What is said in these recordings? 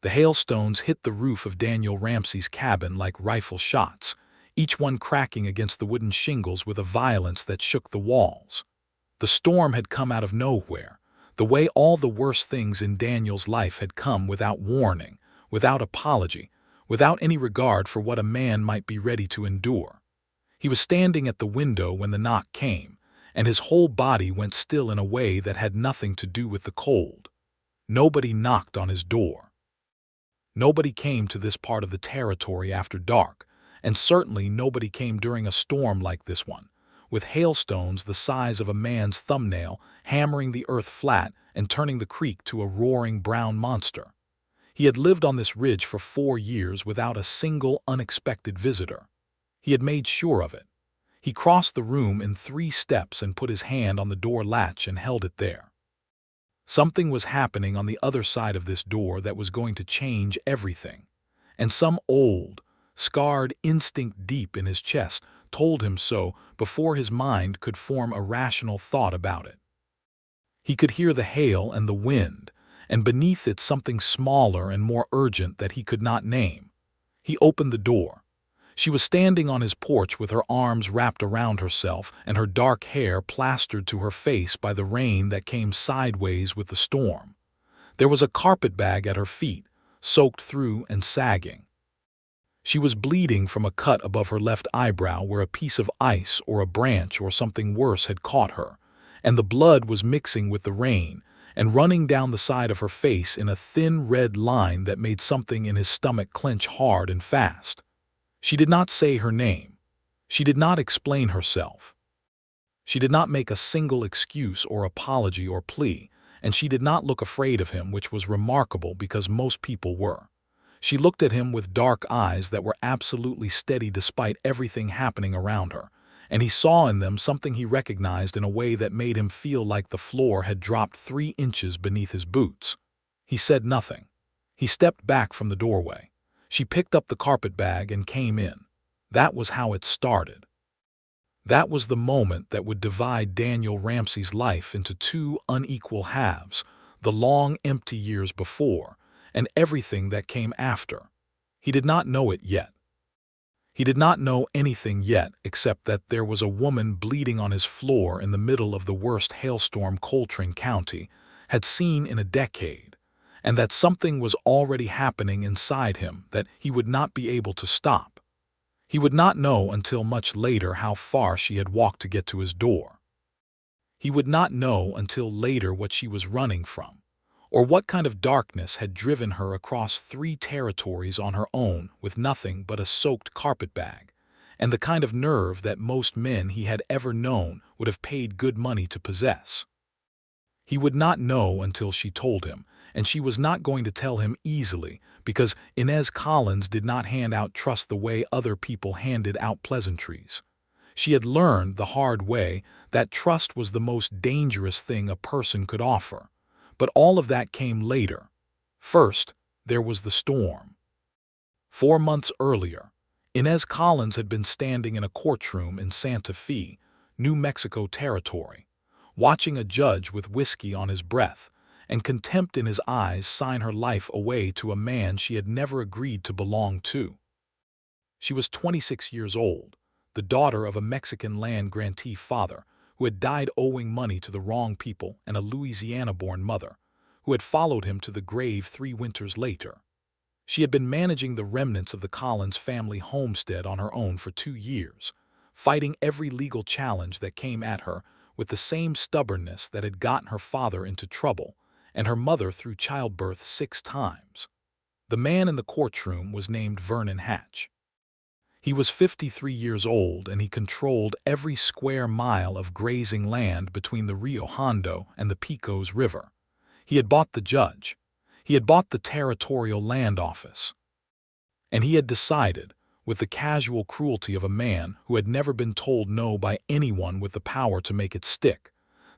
The hailstones hit the roof of Daniel Ramsey's cabin like rifle shots, each one cracking against the wooden shingles with a violence that shook the walls. The storm had come out of nowhere, the way all the worst things in Daniel's life had come without warning, without apology, without any regard for what a man might be ready to endure. He was standing at the window when the knock came, and his whole body went still in a way that had nothing to do with the cold. Nobody knocked on his door. Nobody came to this part of the territory after dark, and certainly nobody came during a storm like this one, with hailstones the size of a man's thumbnail hammering the earth flat and turning the creek to a roaring brown monster. He had lived on this ridge for 4 years without a single unexpected visitor. He had made sure of it. He crossed the room in 3 steps and put his hand on the door latch and held it there. Something was happening on the other side of this door that was going to change everything, and some old, scarred instinct deep in his chest told him so before his mind could form a rational thought about it. He could hear the hail and the wind, and beneath it something smaller and more urgent that he could not name. He opened the door. She was standing on his porch with her arms wrapped around herself and her dark hair plastered to her face by the rain that came sideways with the storm. There was a carpetbag at her feet, soaked through and sagging. She was bleeding from a cut above her left eyebrow where a piece of ice or a branch or something worse had caught her, and the blood was mixing with the rain and running down the side of her face in a thin red line that made something in his stomach clench hard and fast. She did not say her name. She did not explain herself. She did not make a single excuse or apology or plea, and she did not look afraid of him, which was remarkable because most people were. She looked at him with dark eyes that were absolutely steady despite everything happening around her, and he saw in them something he recognized in a way that made him feel like the floor had dropped 3 inches beneath his boots. He said nothing. He stepped back from the doorway. She picked up the carpetbag and came in. That was how it started. That was the moment that would divide Daniel Ramsey's life into 2 unequal halves, the long, empty years before, and everything that came after. He did not know it yet. He did not know anything yet except that there was a woman bleeding on his floor in the middle of the worst hailstorm Coltrane County had seen in a decade, and that something was already happening inside him that he would not be able to stop. He would not know until much later how far she had walked to get to his door. He would not know until later what she was running from, or what kind of darkness had driven her across 3 territories on her own with nothing but a soaked carpetbag, and the kind of nerve that most men he had ever known would have paid good money to possess. He would not know until she told him, and she was not going to tell him easily because Inez Collins did not hand out trust the way other people handed out pleasantries. She had learned the hard way that trust was the most dangerous thing a person could offer. But all of that came later. First, there was the storm. 4 months earlier, Inez Collins had been standing in a courtroom in Santa Fe, New Mexico territory, watching a judge with whiskey on his breath and contempt in his eyes sign her life away to a man she had never agreed to belong to. She was 26 years old, the daughter of a Mexican land grantee father who had died owing money to the wrong people and a Louisiana-born mother who had followed him to the grave 3 winters later. She had been managing the remnants of the Collins family homestead on her own for 2 years, fighting every legal challenge that came at her with the same stubbornness that had gotten her father into trouble and her mother through childbirth 6 times. The man in the courtroom was named Vernon Hatch. He was 53 years old and he controlled every square mile of grazing land between the Rio Hondo and the Pecos River. He had bought the judge. He had bought the territorial land office. And he had decided, with the casual cruelty of a man who had never been told no by anyone with the power to make it stick,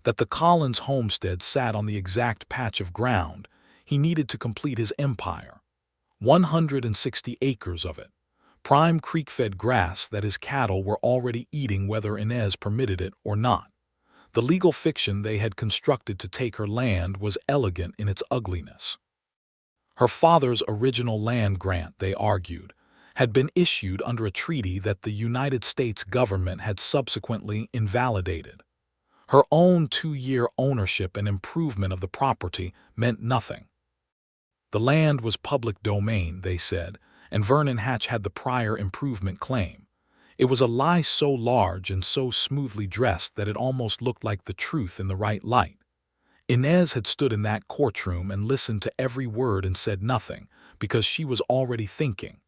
that the Collins homestead sat on the exact patch of ground he needed to complete his empire. 160 acres of it. Prime creek-fed grass that his cattle were already eating whether Inez permitted it or not. The legal fiction they had constructed to take her land was elegant in its ugliness. Her father's original land grant, they argued, had been issued under a treaty that the United States government had subsequently invalidated. Her own 2-year ownership and improvement of the property meant nothing. The land was public domain, they said, and Vernon Hatch had the prior improvement claim. It was a lie so large and so smoothly dressed that it almost looked like the truth in the right light. Inez had stood in that courtroom and listened to every word and said nothing, because she was already thinking.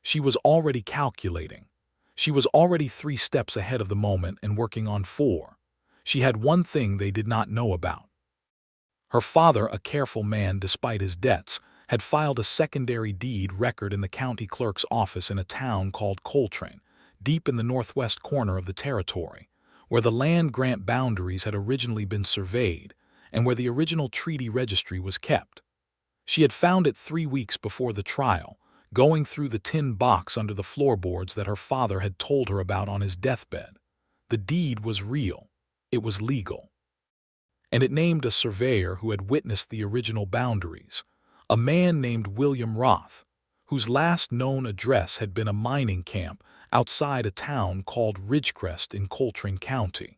She was already calculating. She was already 3 steps ahead of the moment and working on 4. She had one thing they did not know about. Her father, a careful man despite his debts, had filed a secondary deed record in the county clerk's office in a town called Coltrane, deep in the northwest corner of the territory, where the land grant boundaries had originally been surveyed and where the original treaty registry was kept. She had found it 3 weeks before the trial, going through the tin box under the floorboards that her father had told her about on his deathbed. The deed was real. It was legal. And it named a surveyor who had witnessed the original boundaries, a man named William Roth, whose last known address had been a mining camp outside a town called Ridgecrest in Coltrane County.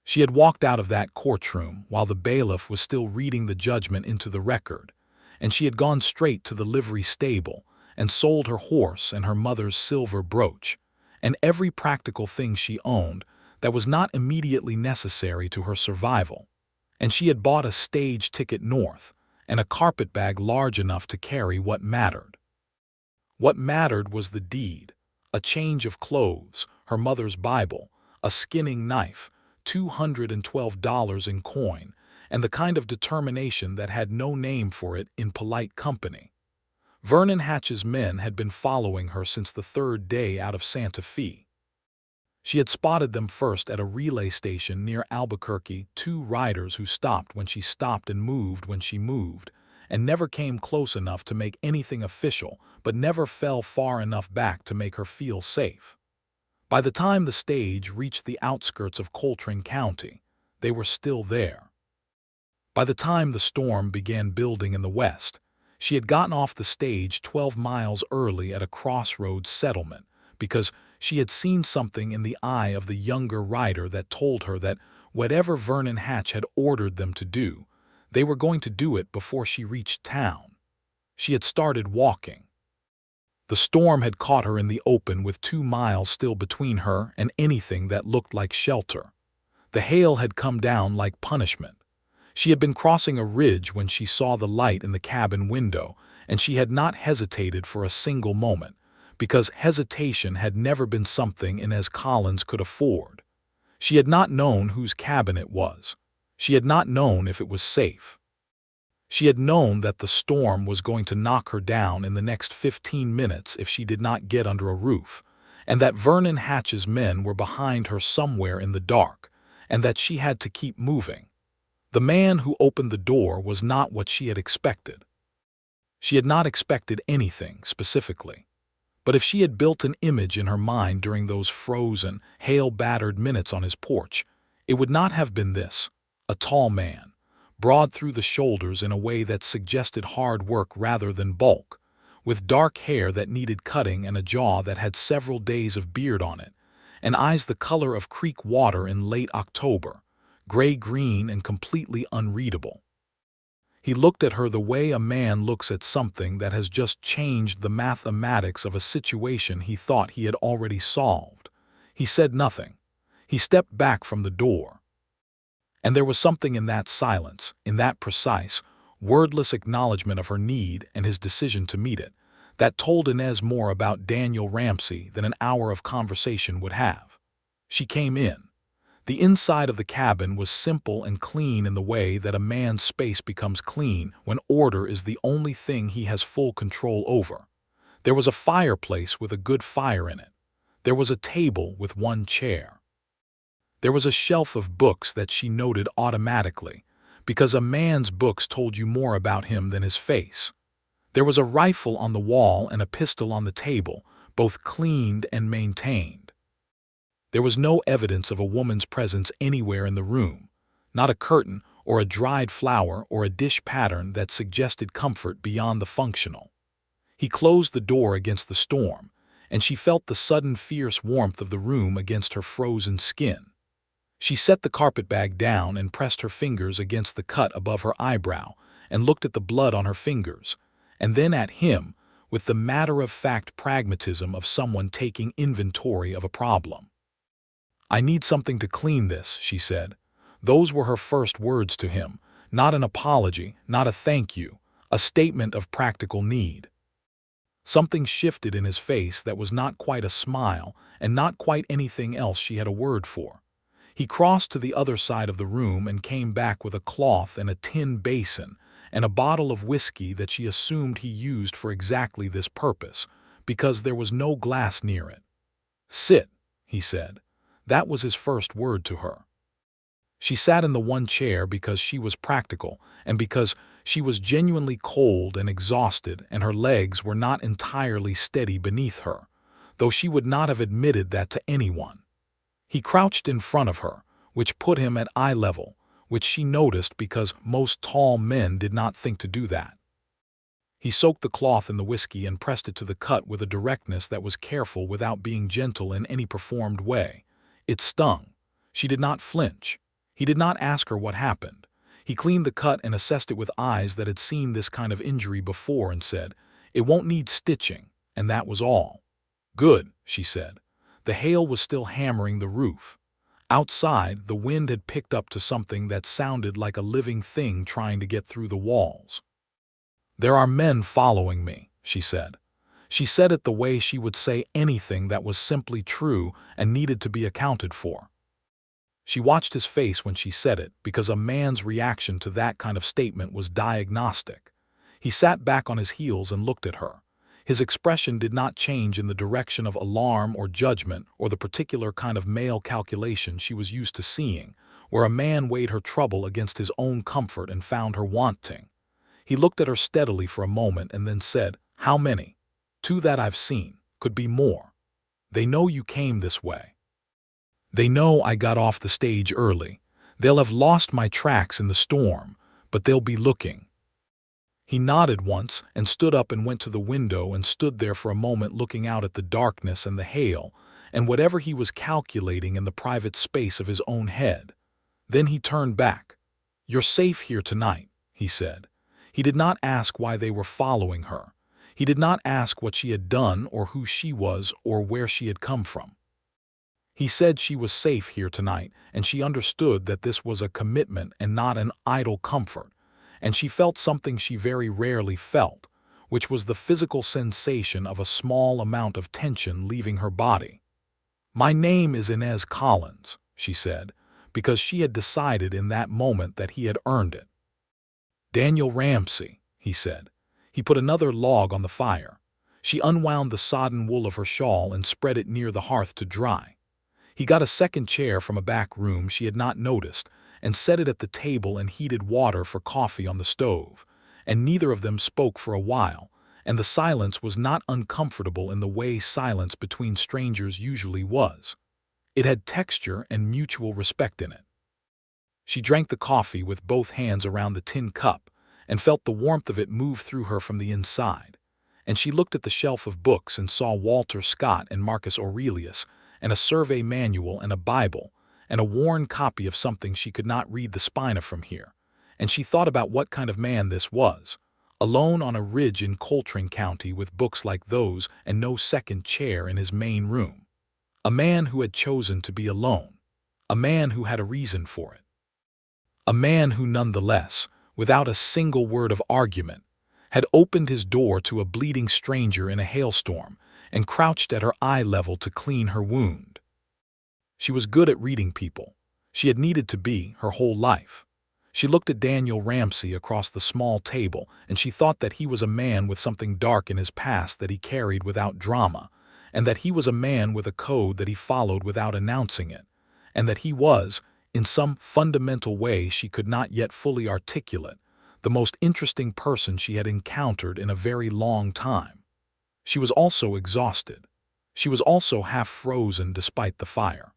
She had walked out of that courtroom while the bailiff was still reading the judgment into the record, and she had gone straight to the livery stable and sold her horse and her mother's silver brooch, and every practical thing she owned that was not immediately necessary to her survival, and she had bought a stage ticket north and a carpetbag large enough to carry what mattered. What mattered was the deed, a change of clothes, her mother's Bible, a skinning knife, $212 in coin, and the kind of determination that had no name for it in polite company. Vernon Hatch's men had been following her since the 3rd day out of Santa Fe. She had spotted them first at a relay station near Albuquerque, 2 riders who stopped when she stopped and moved when she moved, and never came close enough to make anything official, but never fell far enough back to make her feel safe. By the time the stage reached the outskirts of Coltrane County, they were still there. By the time the storm began building in the west, she had gotten off the stage 12 miles early at a crossroads settlement, because she had seen something in the eye of the younger rider that told her that whatever Vernon Hatch had ordered them to do, they were going to do it before she reached town. She had started walking. The storm had caught her in the open with 2 miles still between her and anything that looked like shelter. The hail had come down like punishment. She had been crossing a ridge when she saw the light in the cabin window, and she had not hesitated for a single moment, because hesitation had never been something Inez Collins could afford. She had not known whose cabin it was. She had not known if it was safe. She had known that the storm was going to knock her down in the next 15 minutes if she did not get under a roof, and that Vernon Hatch's men were behind her somewhere in the dark, and that she had to keep moving. The man who opened the door was not what she had expected. She had not expected anything specifically. But if she had built an image in her mind during those frozen, hail-battered minutes on his porch, it would not have been this: a tall man, broad through the shoulders in a way that suggested hard work rather than bulk, with dark hair that needed cutting and a jaw that had several days of beard on it, and eyes the color of creek water in late October, gray-green and completely unreadable. He looked at her the way a man looks at something that has just changed the mathematics of a situation he thought he had already solved. He said nothing. He stepped back from the door. And there was something in that silence, in that precise, wordless acknowledgement of her need and his decision to meet it, that told Inez more about Daniel Ramsey than an hour of conversation would have. She came in. The inside of the cabin was simple and clean in the way that a man's space becomes clean when order is the only thing he has full control over. There was a fireplace with a good fire in it. There was a table with 1 chair. There was a shelf of books that she noted automatically, because a man's books told you more about him than his face. There was a rifle on the wall and a pistol on the table, both cleaned and maintained. There was no evidence of a woman's presence anywhere in the room, not a curtain or a dried flower, or a dish pattern that suggested comfort beyond the functional. He closed the door against the storm, and she felt the sudden fierce warmth of the room against her frozen skin. She set the carpetbag down and pressed her fingers against the cut above her eyebrow and looked at the blood on her fingers, and then at him with the matter-of-fact pragmatism of someone taking inventory of a problem. "I need something to clean this," she said. Those were her first words to him, not an apology, not a thank you, a statement of practical need. Something shifted in his face that was not quite a smile and not quite anything else she had a word for. He crossed to the other side of the room and came back with a cloth and a tin basin and a bottle of whiskey that she assumed he used for exactly this purpose, because there was no glass near it. "Sit," he said. That was his first word to her. She sat in the one chair because she was practical and because she was genuinely cold and exhausted, and her legs were not entirely steady beneath her, though she would not have admitted that to anyone. He crouched in front of her, which put him at eye level, which she noticed because most tall men did not think to do that. He soaked the cloth in the whiskey and pressed it to the cut with a directness that was careful without being gentle in any performed way. It stung. She did not flinch. He did not ask her what happened. He cleaned the cut and assessed it with eyes that had seen this kind of injury before and said, "It won't need stitching," and that was all. "Good," she said. The hail was still hammering the roof. Outside, the wind had picked up to something that sounded like a living thing trying to get through the walls. "There are men following me," she said. She said it the way she would say anything that was simply true and needed to be accounted for. She watched his face when she said it, because a man's reaction to that kind of statement was diagnostic. He sat back on his heels and looked at her. His expression did not change in the direction of alarm or judgment or the particular kind of male calculation she was used to seeing, where a man weighed her trouble against his own comfort and found her wanting. He looked at her steadily for a moment and then said, "How many?" "Two that I've seen. Could be more. They know you came this way. They know I got off the stage early. They'll have lost my tracks in the storm, but they'll be looking." He nodded once and stood up and went to the window and stood there for a moment looking out at the darkness and the hail and whatever he was calculating in the private space of his own head. Then he turned back. "You're safe here tonight," he said. He did not ask why they were following her. He did not ask what she had done or who she was or where she had come from. He said she was safe here tonight, and she understood that this was a commitment and not an idle comfort, and she felt something she very rarely felt, which was the physical sensation of a small amount of tension leaving her body. "My name is Inez Collins," she said, because she had decided in that moment that he had earned it. "Daniel Ramsey," he said. He put another log on the fire. She unwound the sodden wool of her shawl and spread it near the hearth to dry. He got a second chair from a back room she had not noticed and set it at the table and heated water for coffee on the stove, and neither of them spoke for a while, and the silence was not uncomfortable in the way silence between strangers usually was. It had texture and mutual respect in it. She drank the coffee with both hands around the tin cup and felt the warmth of it move through her from the inside, and she looked at the shelf of books and saw Walter Scott and Marcus Aurelius and a survey manual and a Bible, and a worn copy of something she could not read the spine of from here, and she thought about what kind of man this was, alone on a ridge in Courtroom County with books like those and no second chair in his main room. A man who had chosen to be alone. A man who had a reason for it. A man who nonetheless, without a single word of argument, had opened his door to a bleeding stranger in a hailstorm and crouched at her eye level to clean her wound. She was good at reading people. She had needed to be her whole life. She looked at Daniel Ramsey across the small table, and she thought that he was a man with something dark in his past that he carried without drama, and that he was a man with a code that he followed without announcing it, and that he was, in some fundamental way she could not yet fully articulate, the most interesting person she had encountered in a very long time. She was also exhausted. She was also half frozen despite the fire.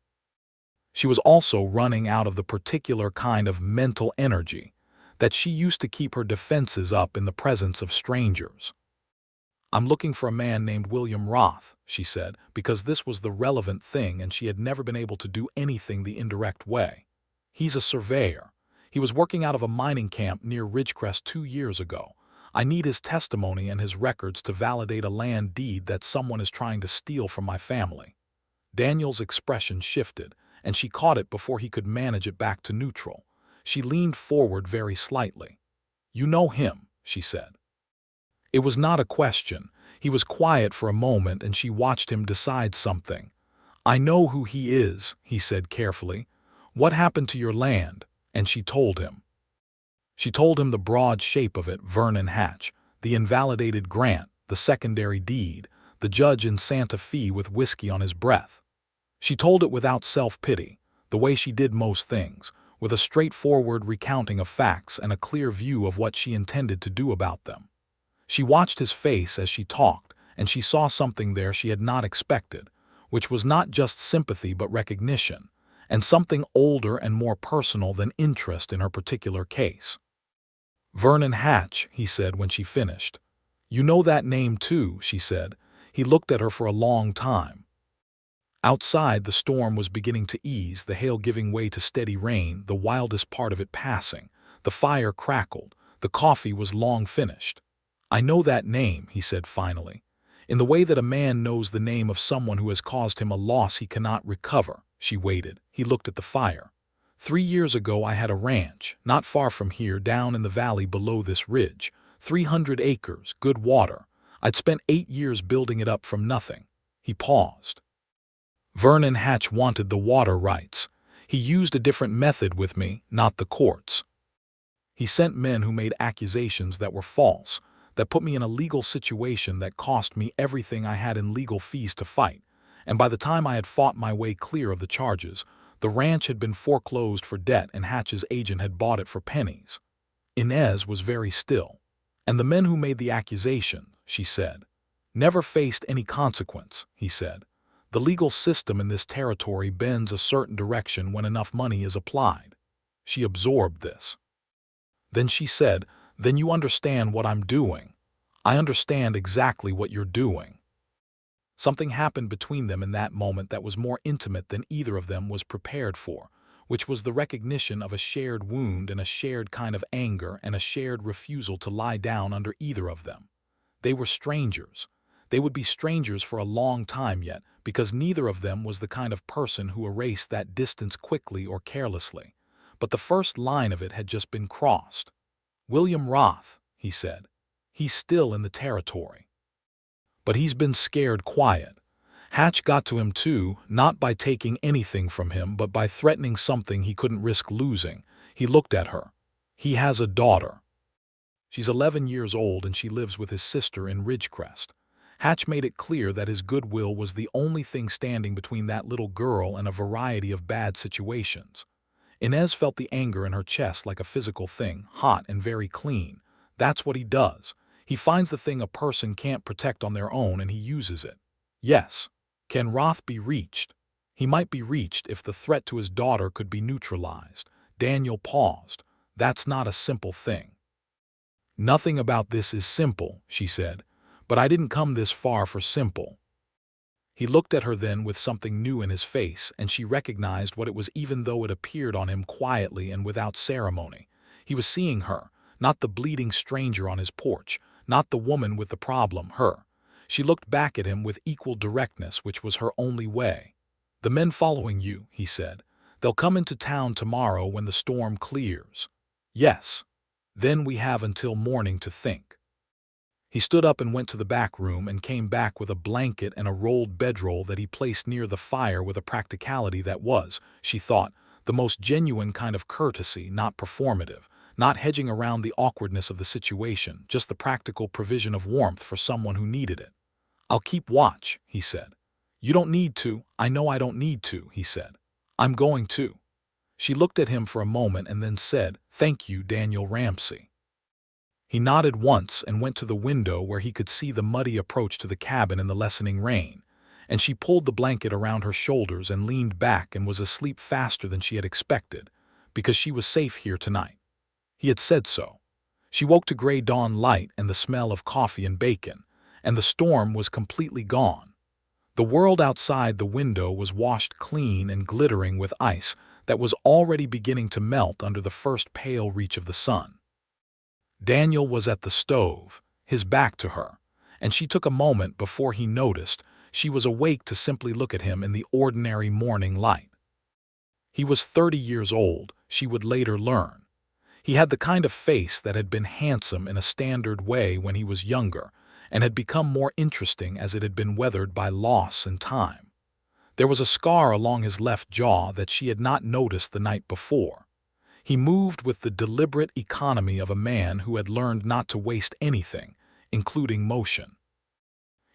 She was also running out of the particular kind of mental energy that she used to keep her defenses up in the presence of strangers. "I'm looking for a man named William Roth," she said, because this was the relevant thing and she had never been able to do anything the indirect way. "He's a surveyor. He was working out of a mining camp near Ridgecrest 2 years ago. I need his testimony and his records to validate a land deed that someone is trying to steal from my family." Daniel's expression shifted, and she caught it before he could manage it back to neutral. She leaned forward very slightly. "You know him," she said. It was not a question. He was quiet for a moment and she watched him decide something. "I know who he is," he said carefully. "What happened to your land?" And she told him. She told him the broad shape of it, Vernon Hatch, the invalidated grant, the secondary deed, the judge in Santa Fe with whiskey on his breath. She told it without self-pity, the way she did most things, with a straightforward recounting of facts and a clear view of what she intended to do about them. She watched his face as she talked, and she saw something there she had not expected, which was not just sympathy but recognition, and something older and more personal than interest in her particular case. "Vernon Hatch," he said when she finished. "You know that name too," she said. He looked at her for a long time. Outside, the storm was beginning to ease, the hail giving way to steady rain, the wildest part of it passing. The fire crackled. The coffee was long finished. "I know that name," he said finally, "in the way that a man knows the name of someone who has caused him a loss he cannot recover." She waited. He looked at the fire. 3 years ago I had a ranch, not far from here, down in the valley below this ridge. 300 acres, good water. I'd spent 8 years building it up from nothing." He paused. "Vernon Hatch wanted the water rights. He used a different method with me, not the courts. He sent men who made accusations that were false, that put me in a legal situation that cost me everything I had in legal fees to fight, and by the time I had fought my way clear of the charges, the ranch had been foreclosed for debt and Hatch's agent had bought it for pennies." Inez was very still. "And the men who made the accusation," she said, "never faced any consequence," he said. "The legal system in this territory bends a certain direction when enough money is applied." She absorbed this. Then she said, "Then you understand what I'm doing. I understand exactly what you're doing." Something happened between them in that moment that was more intimate than either of them was prepared for, which was the recognition of a shared wound and a shared kind of anger and a shared refusal to lie down under either of them. They were strangers. They would be strangers for a long time yet, because neither of them was the kind of person who erased that distance quickly or carelessly. But the first line of it had just been crossed. "William Roth," he said. "He's still in the territory. But he's been scared quiet. Hatch got to him too, not by taking anything from him, but by threatening something he couldn't risk losing." He looked at her. "He has a daughter. She's 11 years old and she lives with his sister in Ridgecrest. Hatch made it clear that his goodwill was the only thing standing between that little girl and a variety of bad situations." Inez felt the anger in her chest like a physical thing, hot and very clean. "That's what he does. He finds the thing a person can't protect on their own and he uses it." "Yes. Can Roth be reached?" "He might be reached if the threat to his daughter could be neutralized." Daniel paused. "That's not a simple thing." "Nothing about this is simple," she said, "but I didn't come this far for simple." He looked at her then with something new in his face, and she recognized what it was even though it appeared on him quietly and without ceremony. He was seeing her, not the bleeding stranger on his porch, not the woman with the problem, her. She looked back at him with equal directness, which was her only way. "The men following you," he said. "They'll come into town tomorrow when the storm clears." "Yes. Then we have until morning to think." He stood up and went to the back room and came back with a blanket and a rolled bedroll that he placed near the fire with a practicality that was, she thought, the most genuine kind of courtesy, not performative, not hedging around the awkwardness of the situation, just the practical provision of warmth for someone who needed it. "I'll keep watch," he said. "You don't need to. I know I don't need to," he said. "I'm going to." She looked at him for a moment and then said, "Thank you, Daniel Ramsey." He nodded once and went to the window where he could see the muddy approach to the cabin in the lessening rain, and she pulled the blanket around her shoulders and leaned back and was asleep faster than she had expected, because she was safe here tonight. He had said so. She woke to gray dawn light and the smell of coffee and bacon, and the storm was completely gone. The world outside the window was washed clean and glittering with ice that was already beginning to melt under the first pale reach of the sun. Daniel was at the stove, his back to her, and she took a moment before he noticed she was awake to simply look at him in the ordinary morning light. He was 30 years old, she would later learn. He had the kind of face that had been handsome in a standard way when he was younger, and had become more interesting as it had been weathered by loss and time. There was a scar along his left jaw that she had not noticed the night before. He moved with the deliberate economy of a man who had learned not to waste anything, including motion.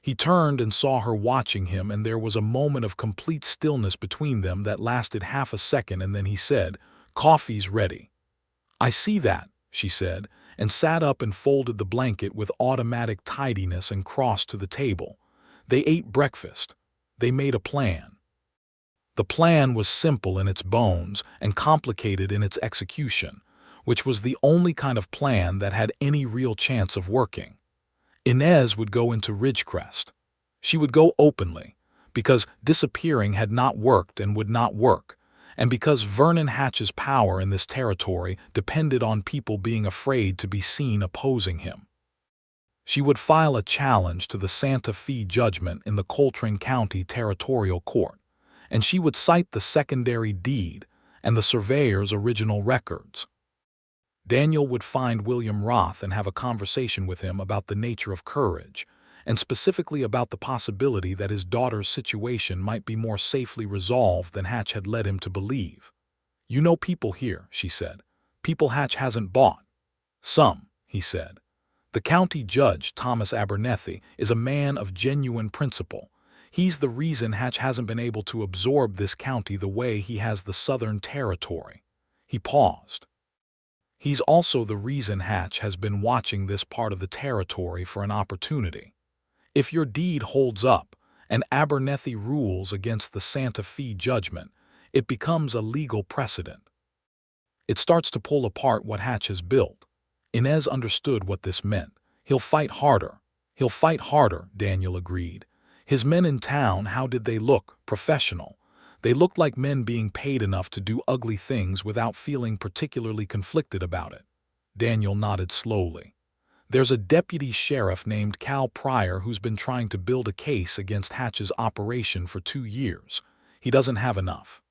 He turned and saw her watching him, and there was a moment of complete stillness between them that lasted half a second, and then he said, "Coffee's ready." "I see that," she said, and sat up and folded the blanket with automatic tidiness and crossed to the table. They ate breakfast. They made a plan. The plan was simple in its bones and complicated in its execution, which was the only kind of plan that had any real chance of working. Inez would go into Ridgecrest. She would go openly, because disappearing had not worked and would not work, and because Vernon Hatch's power in this territory depended on people being afraid to be seen opposing him. She would file a challenge to the Santa Fe judgment in the Courtroom County Territorial Court, and she would cite the secondary deed and the surveyor's original records. Daniel would find William Roth and have a conversation with him about the nature of courage, and specifically about the possibility that his daughter's situation might be more safely resolved than Hatch had led him to believe. "You know people here," she said. "People Hatch hasn't bought." "Some," he said. "The county judge, Thomas Abernethy, is a man of genuine principle. He's the reason Hatch hasn't been able to absorb this county the way he has the Southern Territory." He paused. "He's also the reason Hatch has been watching this part of the territory for an opportunity. If your deed holds up and Abernethy rules against the Santa Fe judgment, it becomes a legal precedent. It starts to pull apart what Hatch has built." Inez understood what this meant. "He'll fight harder. He'll fight harder," Daniel agreed. "His men in town, how did they look? Professional. They looked like men being paid enough to do ugly things without feeling particularly conflicted about it." Daniel nodded slowly. "There's a deputy sheriff named Cal Pryor who's been trying to build a case against Hatch's operation for 2 years. He doesn't have enough.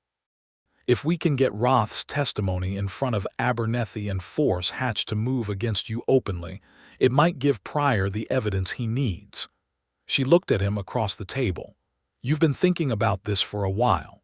If we can get Roth's testimony in front of Abernethy and force Hatch to move against you openly, it might give Pryor the evidence he needs." She looked at him across the table. "You've been thinking about this for a while."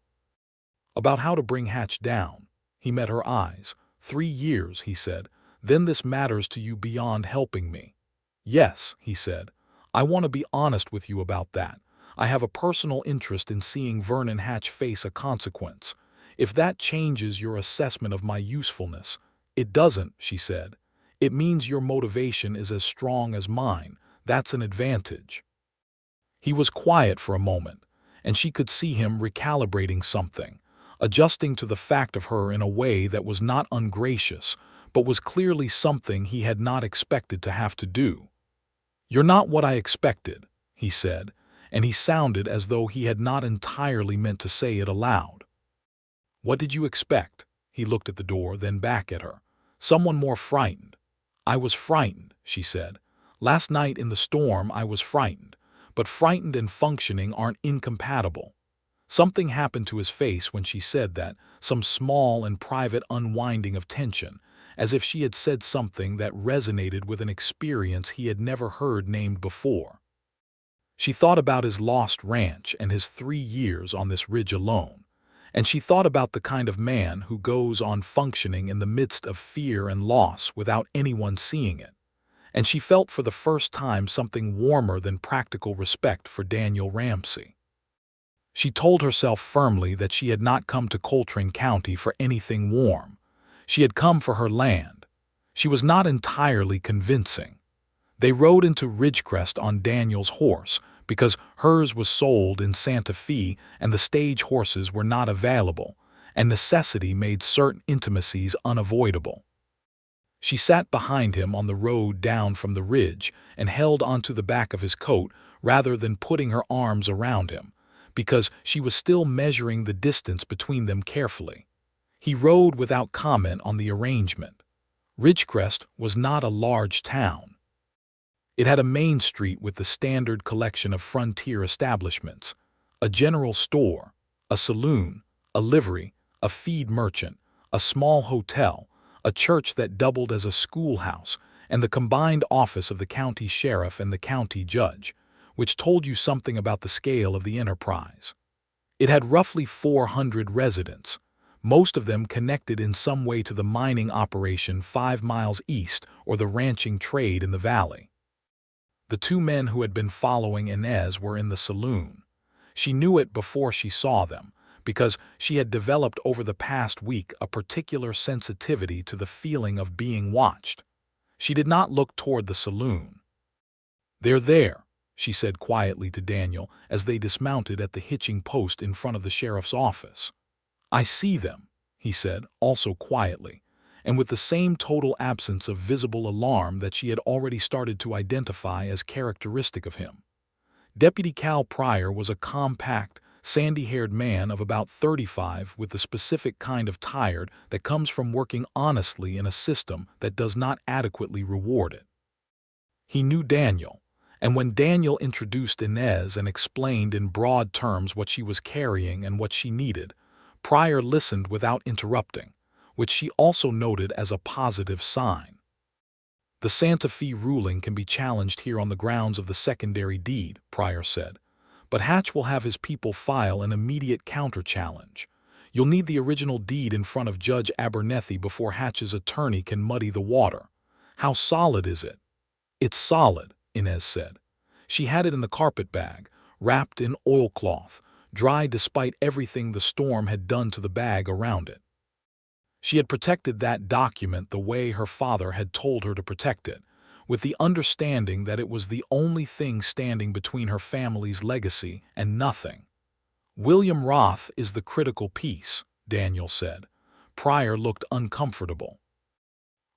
"About how to bring Hatch down." He met her eyes. 3 years, he said. "Then this matters to you beyond helping me." "Yes," he said. "I want to be honest with you about that. I have a personal interest in seeing Vernon Hatch face a consequence. If that changes your assessment of my usefulness—" "It doesn't," she said. "It means your motivation is as strong as mine. That's an advantage." He was quiet for a moment, and she could see him recalibrating something, adjusting to the fact of her in a way that was not ungracious, but was clearly something he had not expected to have to do. "You're not what I expected," he said, and he sounded as though he had not entirely meant to say it aloud. "What did you expect?" He looked at the door, then back at her. "Someone more frightened." "I was frightened," she said. "Last night in the storm I was frightened, but frightened and functioning aren't incompatible." Something happened to his face when she said that, some small and private unwinding of tension, as if she had said something that resonated with an experience he had never heard named before. She thought about his lost ranch and his 3 years on this ridge alone, and she thought about the kind of man who goes on functioning in the midst of fear and loss without anyone seeing it, and she felt for the first time something warmer than practical respect for Daniel Ramsey. She told herself firmly that she had not come to Courtroom County for anything warm. She had come for her land. She was not entirely convincing. They rode into Ridgecrest on Daniel's horse because hers was sold in Santa Fe and the stage horses were not available, and necessity made certain intimacies unavoidable. She sat behind him on the road down from the ridge and held onto the back of his coat rather than putting her arms around him, because she was still measuring the distance between them carefully. He rode without comment on the arrangement. Ridgecrest was not a large town. It had a main street with the standard collection of frontier establishments, a general store, a saloon, a livery, a feed merchant, a small hotel, a church that doubled as a schoolhouse, and the combined office of the county sheriff and the county judge, which told you something about the scale of the enterprise. It had roughly 400 residents, most of them connected in some way to the mining operation 5 miles east or the ranching trade in the valley. The two men who had been following Inez were in the saloon. She knew it before she saw them, because she had developed over the past week a particular sensitivity to the feeling of being watched. She did not look toward the saloon. "They're there," she said quietly to Daniel as they dismounted at the hitching post in front of the sheriff's office. "I see them," he said, also quietly, and with the same total absence of visible alarm that she had already started to identify as characteristic of him. Deputy Cal Pryor was a compact, sandy-haired man of about 35 with the specific kind of tired that comes from working honestly in a system that does not adequately reward it. He knew Daniel, and when Daniel introduced Inez and explained in broad terms what she was carrying and what she needed, Pryor listened without interrupting, which she also noted as a positive sign. "The Santa Fe ruling can be challenged here on the grounds of the secondary deed," Pryor said, "but Hatch will have his people file an immediate counter-challenge. You'll need the original deed in front of Judge Abernethy before Hatch's attorney can muddy the water. How solid is it?" "It's solid," Inez said. She had it in the carpet bag, wrapped in oilcloth, dry despite everything the storm had done to the bag around it. She had protected that document the way her father had told her to protect it, with the understanding that it was the only thing standing between her family's legacy and nothing. "William Roth is the critical piece," Daniel said. Pryor looked uncomfortable.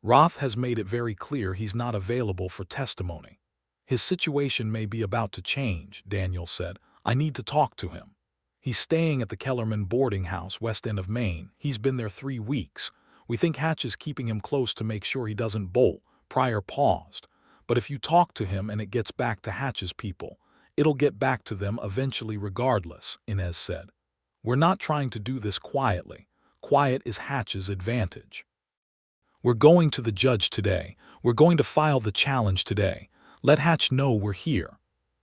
"Roth has made it very clear he's not available for testimony. His situation may be about to change," Daniel said. "I need to talk to him. He's staying at the Kellerman boarding house west end of Maine. He's been there 3 weeks. We think Hatch is keeping him close to make sure he doesn't bolt." Pryor paused. "But if you talk to him and it gets back to Hatch's people, it'll get back to them eventually regardless," Inez said. "We're not trying to do this quietly. Quiet is Hatch's advantage. We're going to the judge today. We're going to file the challenge today. Let Hatch know we're here."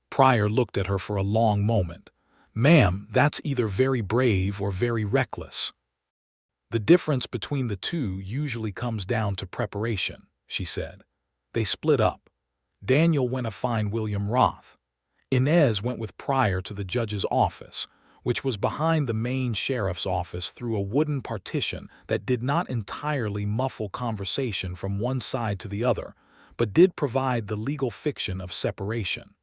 Pryor looked at her for a long moment. "Ma'am, that's either very brave or very reckless." "The difference between the two usually comes down to preparation," she said. They split up. Daniel went to find William Roth. Inez went with Pryor to the judge's office, which was behind the main sheriff's office through a wooden partition that did not entirely muffle conversation from one side to the other, but did provide the legal fiction of separation.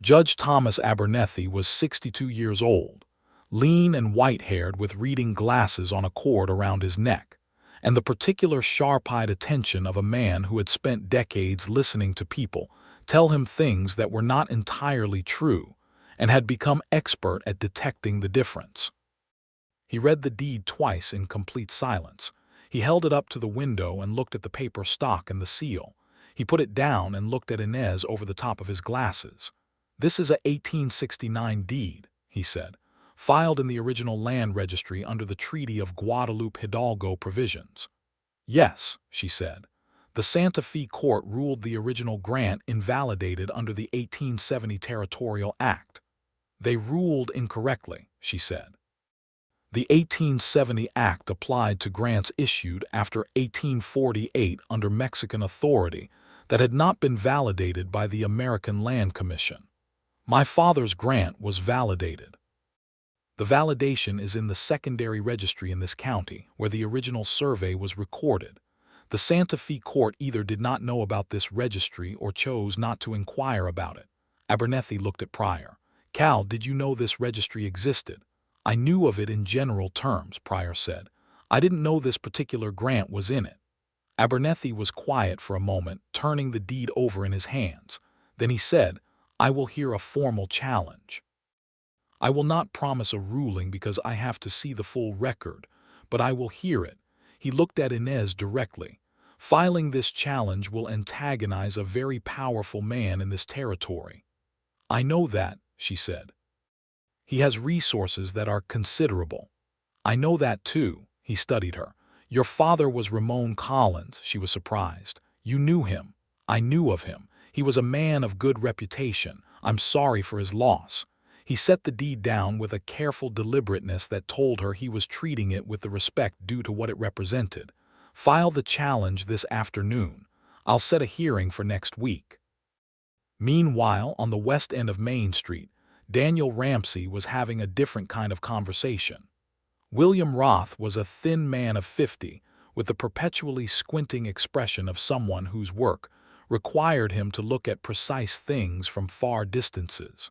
Judge Thomas Abernethy was 62 years old, lean and white-haired with reading glasses on a cord around his neck, and the particular sharp-eyed attention of a man who had spent decades listening to people tell him things that were not entirely true and had become expert at detecting the difference. He read the deed twice in complete silence. He held it up to the window and looked at the paper stock and the seal. He put it down and looked at Inez over the top of his glasses. "This is a 1869 deed," he said, "filed in the original land registry under the Treaty of Guadalupe Hidalgo provisions." "Yes," she said. "The Santa Fe court ruled the original grant invalidated under the 1870 Territorial Act." "They ruled incorrectly," she said. "The 1870 Act applied to grants issued after 1848 under Mexican authority that had not been validated by the American Land Commission. My father's grant was validated. The validation is in the secondary registry in this county, where the original survey was recorded. The Santa Fe court either did not know about this registry or chose not to inquire about it. Abernethy looked at Pryor. "Cal, did you know this registry existed?" "I knew of it in general terms," Pryor said. "I didn't know this particular grant was in it." Abernethy was quiet for a moment, turning the deed over in his hands. Then he said, "I will hear a formal challenge. I will not promise a ruling because I have to see the full record, but I will hear it." He looked at Inez directly. "Filing this challenge will antagonize a very powerful man in this territory." "I know that," she said. "He has resources that are considerable." "I know that too." He studied her. "Your father was Ramon Collins." She was surprised. "You knew him." "I knew of him. He was a man of good reputation. I'm sorry for his loss." He set the deed down with a careful deliberateness that told her he was treating it with the respect due to what it represented. "File the challenge this afternoon. I'll set a hearing for next week." Meanwhile, on the west end of Main Street, Daniel Ramsey was having a different kind of conversation. William Roth was a thin man of 50, with the perpetually squinting expression of someone whose work required him to look at precise things from far distances.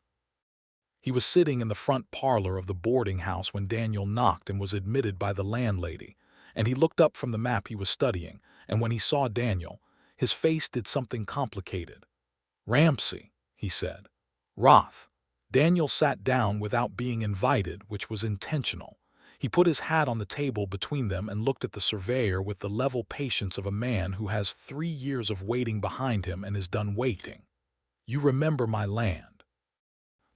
He was sitting in the front parlor of the boarding house when Daniel knocked and was admitted by the landlady, and he looked up from the map he was studying, and when he saw Daniel, his face did something complicated. "Ramsey," he said. "Roth." Daniel sat down without being invited, which was intentional. He put his hat on the table between them and looked at the surveyor with the level patience of a man who has 3 years of waiting behind him and is done waiting. "You remember my land.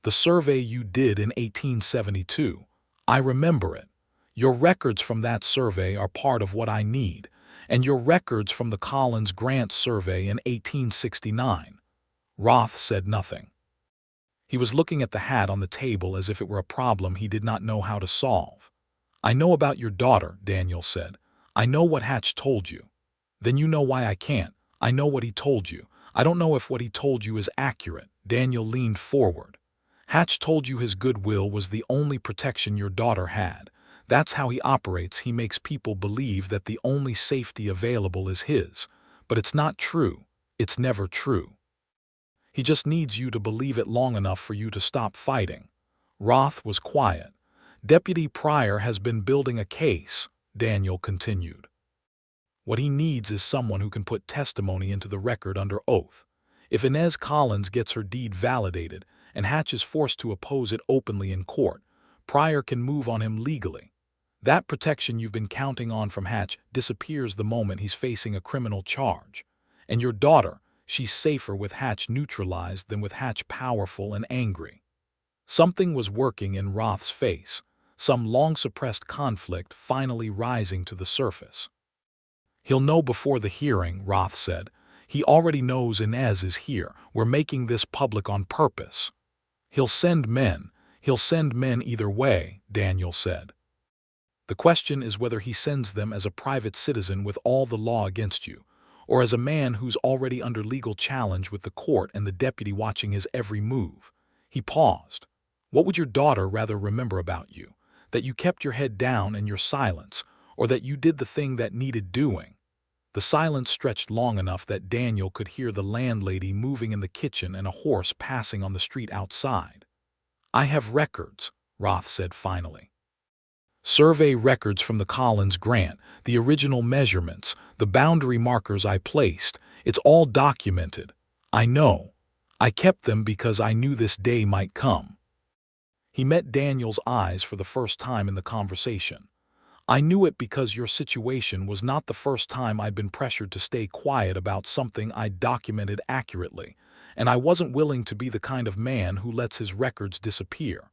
The survey you did in 1872. I remember it. Your records from that survey are part of what I need, and your records from the Collins Grant survey in 1869. Roth said nothing. He was looking at the hat on the table as if it were a problem he did not know how to solve. "I know about your daughter," Daniel said. "I know what Hatch told you." "Then you know why I can't." "I know what he told you. I don't know if what he told you is accurate." Daniel leaned forward. "Hatch told you his goodwill was the only protection your daughter had. That's how he operates. He makes people believe that the only safety available is his. But it's not true. It's never true. He just needs you to believe it long enough for you to stop fighting." Roth was quiet. "Deputy Pryor has been building a case," Daniel continued. "What he needs is someone who can put testimony into the record under oath. If Inez Collins gets her deed validated and Hatch is forced to oppose it openly in court, Pryor can move on him legally. That protection you've been counting on from Hatch disappears the moment he's facing a criminal charge. And your daughter, she's safer with Hatch neutralized than with Hatch powerful and angry." Something was working in Roth's face, some long-suppressed conflict finally rising to the surface. "He'll know before the hearing," Roth said. "He already knows Inez is here. We're making this public on purpose." He'll send men either way," Daniel said. "The question is whether he sends them as a private citizen with all the law against you, or as a man who's already under legal challenge with the court and the deputy watching his every move." He paused. "What would your daughter rather remember about you? That you kept your head down and your silence, or that you did the thing that needed doing?" The silence stretched long enough that Daniel could hear the landlady moving in the kitchen and a horse passing on the street outside. "I have records," Roth said finally. "Survey records from the Collins grant, the original measurements, the boundary markers I placed. It's all documented. I know. I kept them because I knew this day might come." He met Daniel's eyes for the first time in the conversation. "I knew it because your situation was not the first time I'd been pressured to stay quiet about something I'd documented accurately, and I wasn't willing to be the kind of man who lets his records disappear."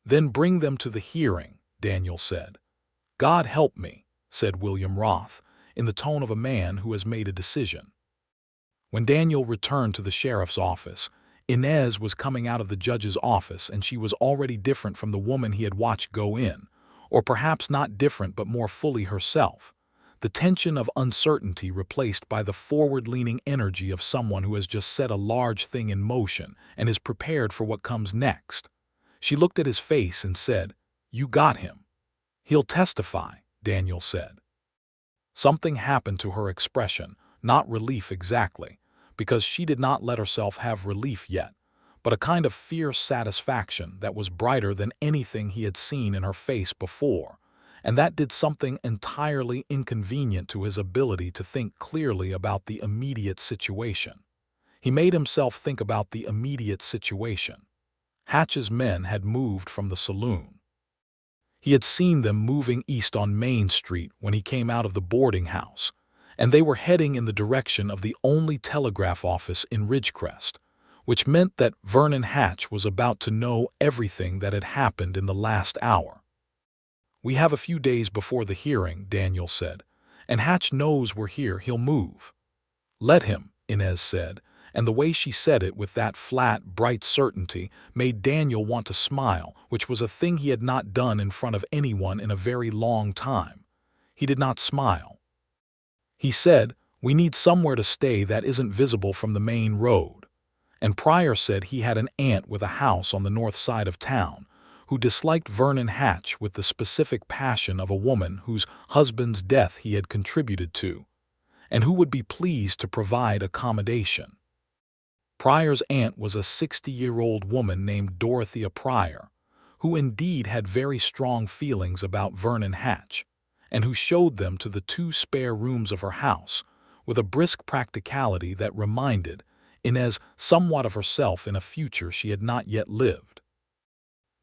"Then bring them to the hearing," Daniel said. "God help me," said William Roth, in the tone of a man who has made a decision. When Daniel returned to the sheriff's office, Inez was coming out of the judge's office, and she was already different from the woman he had watched go in, or perhaps not different but more fully herself. The tension of uncertainty replaced by the forward-leaning energy of someone who has just set a large thing in motion and is prepared for what comes next. She looked at his face and said, "You got him." "He'll testify," Daniel said. Something happened to her expression, not relief exactly, because she did not let herself have relief yet, but a kind of fierce satisfaction that was brighter than anything he had seen in her face before, and that did something entirely inconvenient to his ability to think clearly about the immediate situation. He made himself think about the immediate situation. Hatch's men had moved from the saloon. He had seen them moving east on Main Street when he came out of the boarding house, and they were heading in the direction of the only telegraph office in Ridgecrest, which meant that Vernon Hatch was about to know everything that had happened in the last hour. "We have a few days before the hearing," Daniel said, "and Hatch knows we're here. He'll move." "Let him," Inez said, and the way she said it with that flat, bright certainty made Daniel want to smile, which was a thing he had not done in front of anyone in a very long time. He did not smile. He said, "We need somewhere to stay that isn't visible from the main road." And Pryor said he had an aunt with a house on the north side of town, who disliked Vernon Hatch with the specific passion of a woman whose husband's death he had contributed to, and who would be pleased to provide accommodation. Pryor's aunt was a 60-year-old woman named Dorothea Pryor, who indeed had very strong feelings about Vernon Hatch, and who showed them to the 2 spare rooms of her house with a brisk practicality that reminded Inez somewhat of herself in a future she had not yet lived.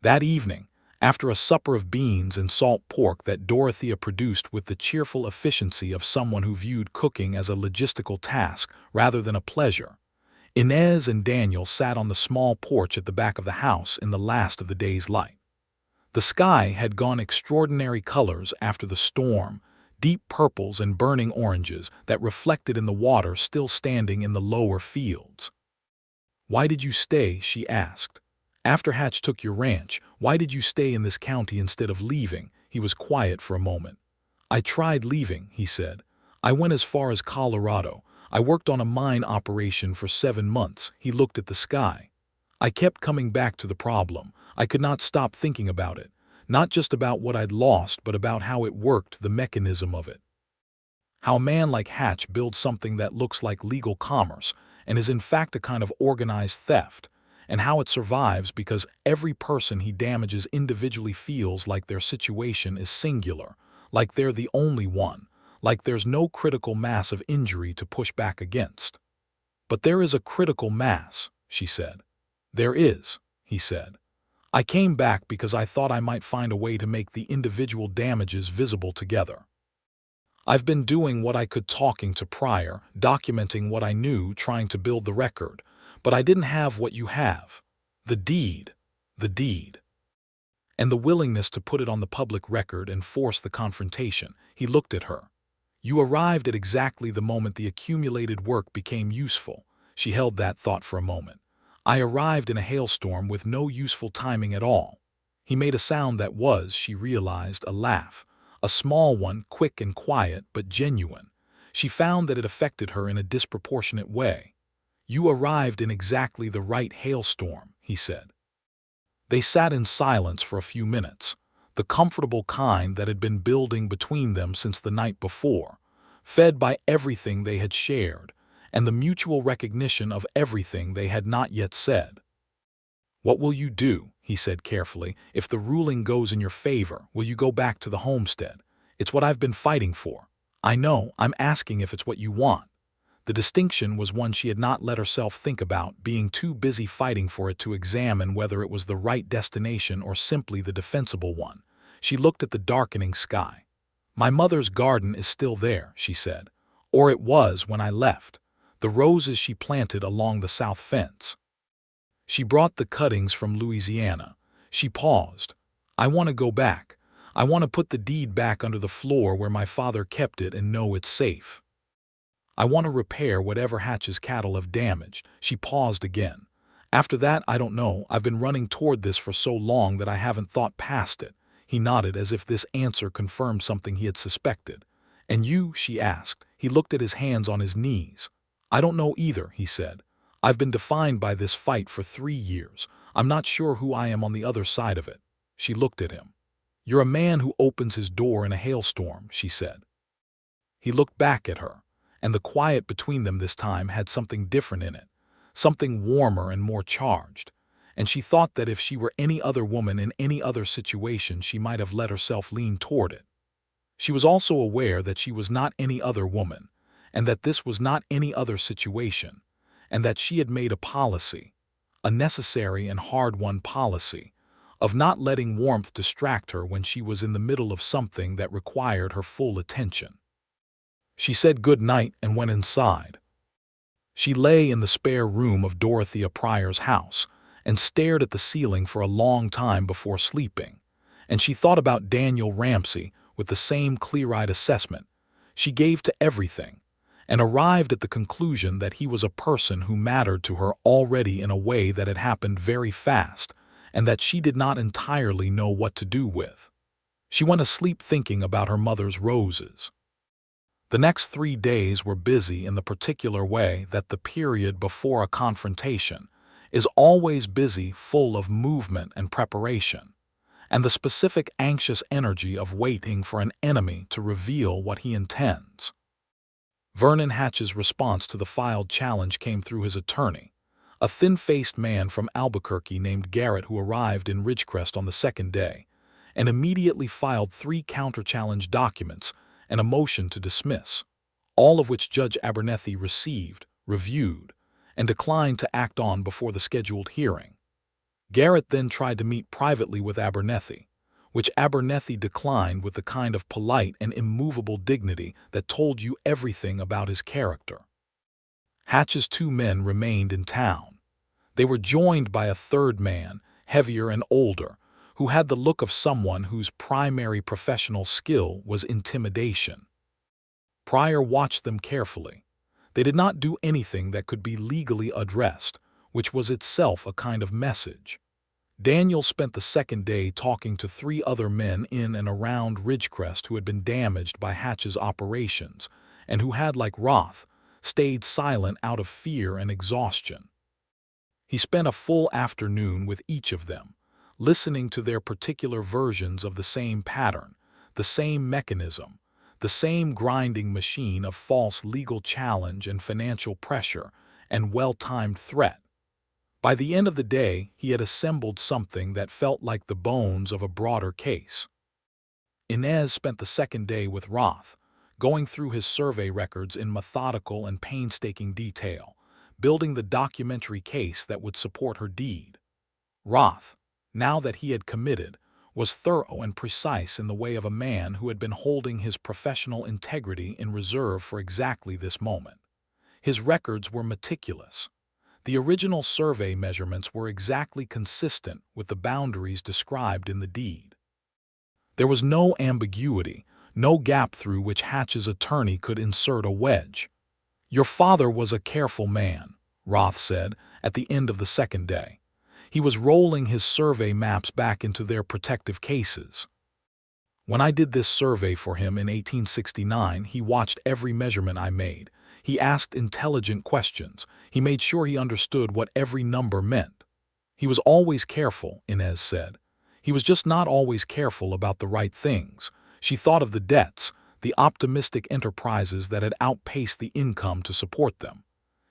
That evening, after a supper of beans and salt pork that Dorothea produced with the cheerful efficiency of someone who viewed cooking as a logistical task rather than a pleasure, Inez and Daniel sat on the small porch at the back of the house in the last of the day's light. The sky had gone extraordinary colors after the storm, deep purples and burning oranges that reflected in the water still standing in the lower fields. "Why did you stay?" she asked. "After Hatch took your ranch, why did you stay in this county instead of leaving?" He was quiet for a moment. "I tried leaving," he said. "I went as far as Colorado. I worked on a mine operation for 7 months." He looked at the sky. "I kept coming back to the problem. I could not stop thinking about it. Not just about what I'd lost, but about how it worked, the mechanism of it. How a man like Hatch builds something that looks like legal commerce and is in fact a kind of organized theft, and how it survives because every person he damages individually feels like their situation is singular, like they're the only one, like there's no critical mass of injury to push back against." "But there is a critical mass," she said. "There is," he said. "I came back because I thought I might find a way to make the individual damages visible together. I've been doing what I could, talking to Pryor, documenting what I knew, trying to build the record, but I didn't have what you have. The deed. And the willingness to put it on the public record and force the confrontation." He looked at her. "You arrived at exactly the moment the accumulated work became useful." She held that thought for a moment. "I arrived in a hailstorm with no useful timing at all." He made a sound that was, she realized, a laugh. A small one, quick and quiet, but genuine. She found that it affected her in a disproportionate way. "You arrived in exactly the right hailstorm," he said. They sat in silence for a few minutes, the comfortable kind that had been building between them since the night before, fed by everything they had shared, and the mutual recognition of everything they had not yet said. "What will you do?" he said carefully. "If the ruling goes in your favor, will you go back to the homestead? It's what I've been fighting for." "I know, I'm asking if it's what you want." The distinction was one she had not let herself think about, being too busy fighting for it to examine whether it was the right destination or simply the defensible one. She looked at the darkening sky. "My mother's garden is still there," she said. "Or it was when I left. The roses she planted along the south fence. She brought the cuttings from Louisiana." She paused. "I want to go back. I want to put the deed back under the floor where my father kept it and know it's safe. I want to repair whatever Hatch's cattle have damaged." She paused again. "After that, I don't know. I've been running toward this for so long that I haven't thought past it." He nodded as if this answer confirmed something he had suspected. "And you?" she asked. He looked at his hands on his knees. "I don't know either," he said. "I've been defined by this fight for 3 years. I'm not sure who I am on the other side of it." She looked at him. "You're a man who opens his door in a hailstorm," she said. He looked back at her, and the quiet between them this time had something different in it, something warmer and more charged, and she thought that if she were any other woman in any other situation she might have let herself lean toward it. She was also aware that she was not any other woman, and that this was not any other situation, and that she had made a policy, a necessary and hard-won policy, of not letting warmth distract her when she was in the middle of something that required her full attention. She said good night and went inside. She lay in the spare room of Dorothea Pryor's house and stared at the ceiling for a long time before sleeping, and she thought about Daniel Ramsey with the same clear-eyed assessment she gave to everything, and arrived at the conclusion that he was a person who mattered to her already in a way that had happened very fast and that she did not entirely know what to do with. She went to sleep thinking about her mother's roses. The next 3 days were busy in the particular way that the period before a confrontation is always busy, full of movement and preparation, and the specific anxious energy of waiting for an enemy to reveal what he intends. Vernon Hatch's response to the filed challenge came through his attorney, a thin-faced man from Albuquerque named Garrett, who arrived in Ridgecrest on the second day, and immediately filed 3 counter-challenge documents and a motion to dismiss, all of which Judge Abernethy received, reviewed, and declined to act on before the scheduled hearing. Garrett then tried to meet privately with Abernethy, which Abernethy declined with the kind of polite and immovable dignity that told you everything about his character. Hatch's 2 men remained in town. They were joined by a third man, heavier and older, who had the look of someone whose primary professional skill was intimidation. Pryor watched them carefully. They did not do anything that could be legally addressed, which was itself a kind of message. Daniel spent the second day talking to 3 other men in and around Ridgecrest who had been damaged by Hatch's operations and who had, like Roth, stayed silent out of fear and exhaustion. He spent a full afternoon with each of them, listening to their particular versions of the same pattern, the same mechanism, the same grinding machine of false legal challenge and financial pressure and well-timed threat. By the end of the day, he had assembled something that felt like the bones of a broader case. Inez spent the second day with Roth, going through his survey records in methodical and painstaking detail, building the documentary case that would support her deed. Roth, now that he had committed, was thorough and precise in the way of a man who had been holding his professional integrity in reserve for exactly this moment. His records were meticulous. The original survey measurements were exactly consistent with the boundaries described in the deed. There was no ambiguity, no gap through which Hatch's attorney could insert a wedge. "Your father was a careful man," Roth said at the end of the second day. He was rolling his survey maps back into their protective cases. "When I did this survey for him in 1869, he watched every measurement I made. He asked intelligent questions. He made sure he understood what every number meant. He was always careful," Inez said. "He was just not always careful about the right things." She thought of the debts, the optimistic enterprises that had outpaced the income to support them.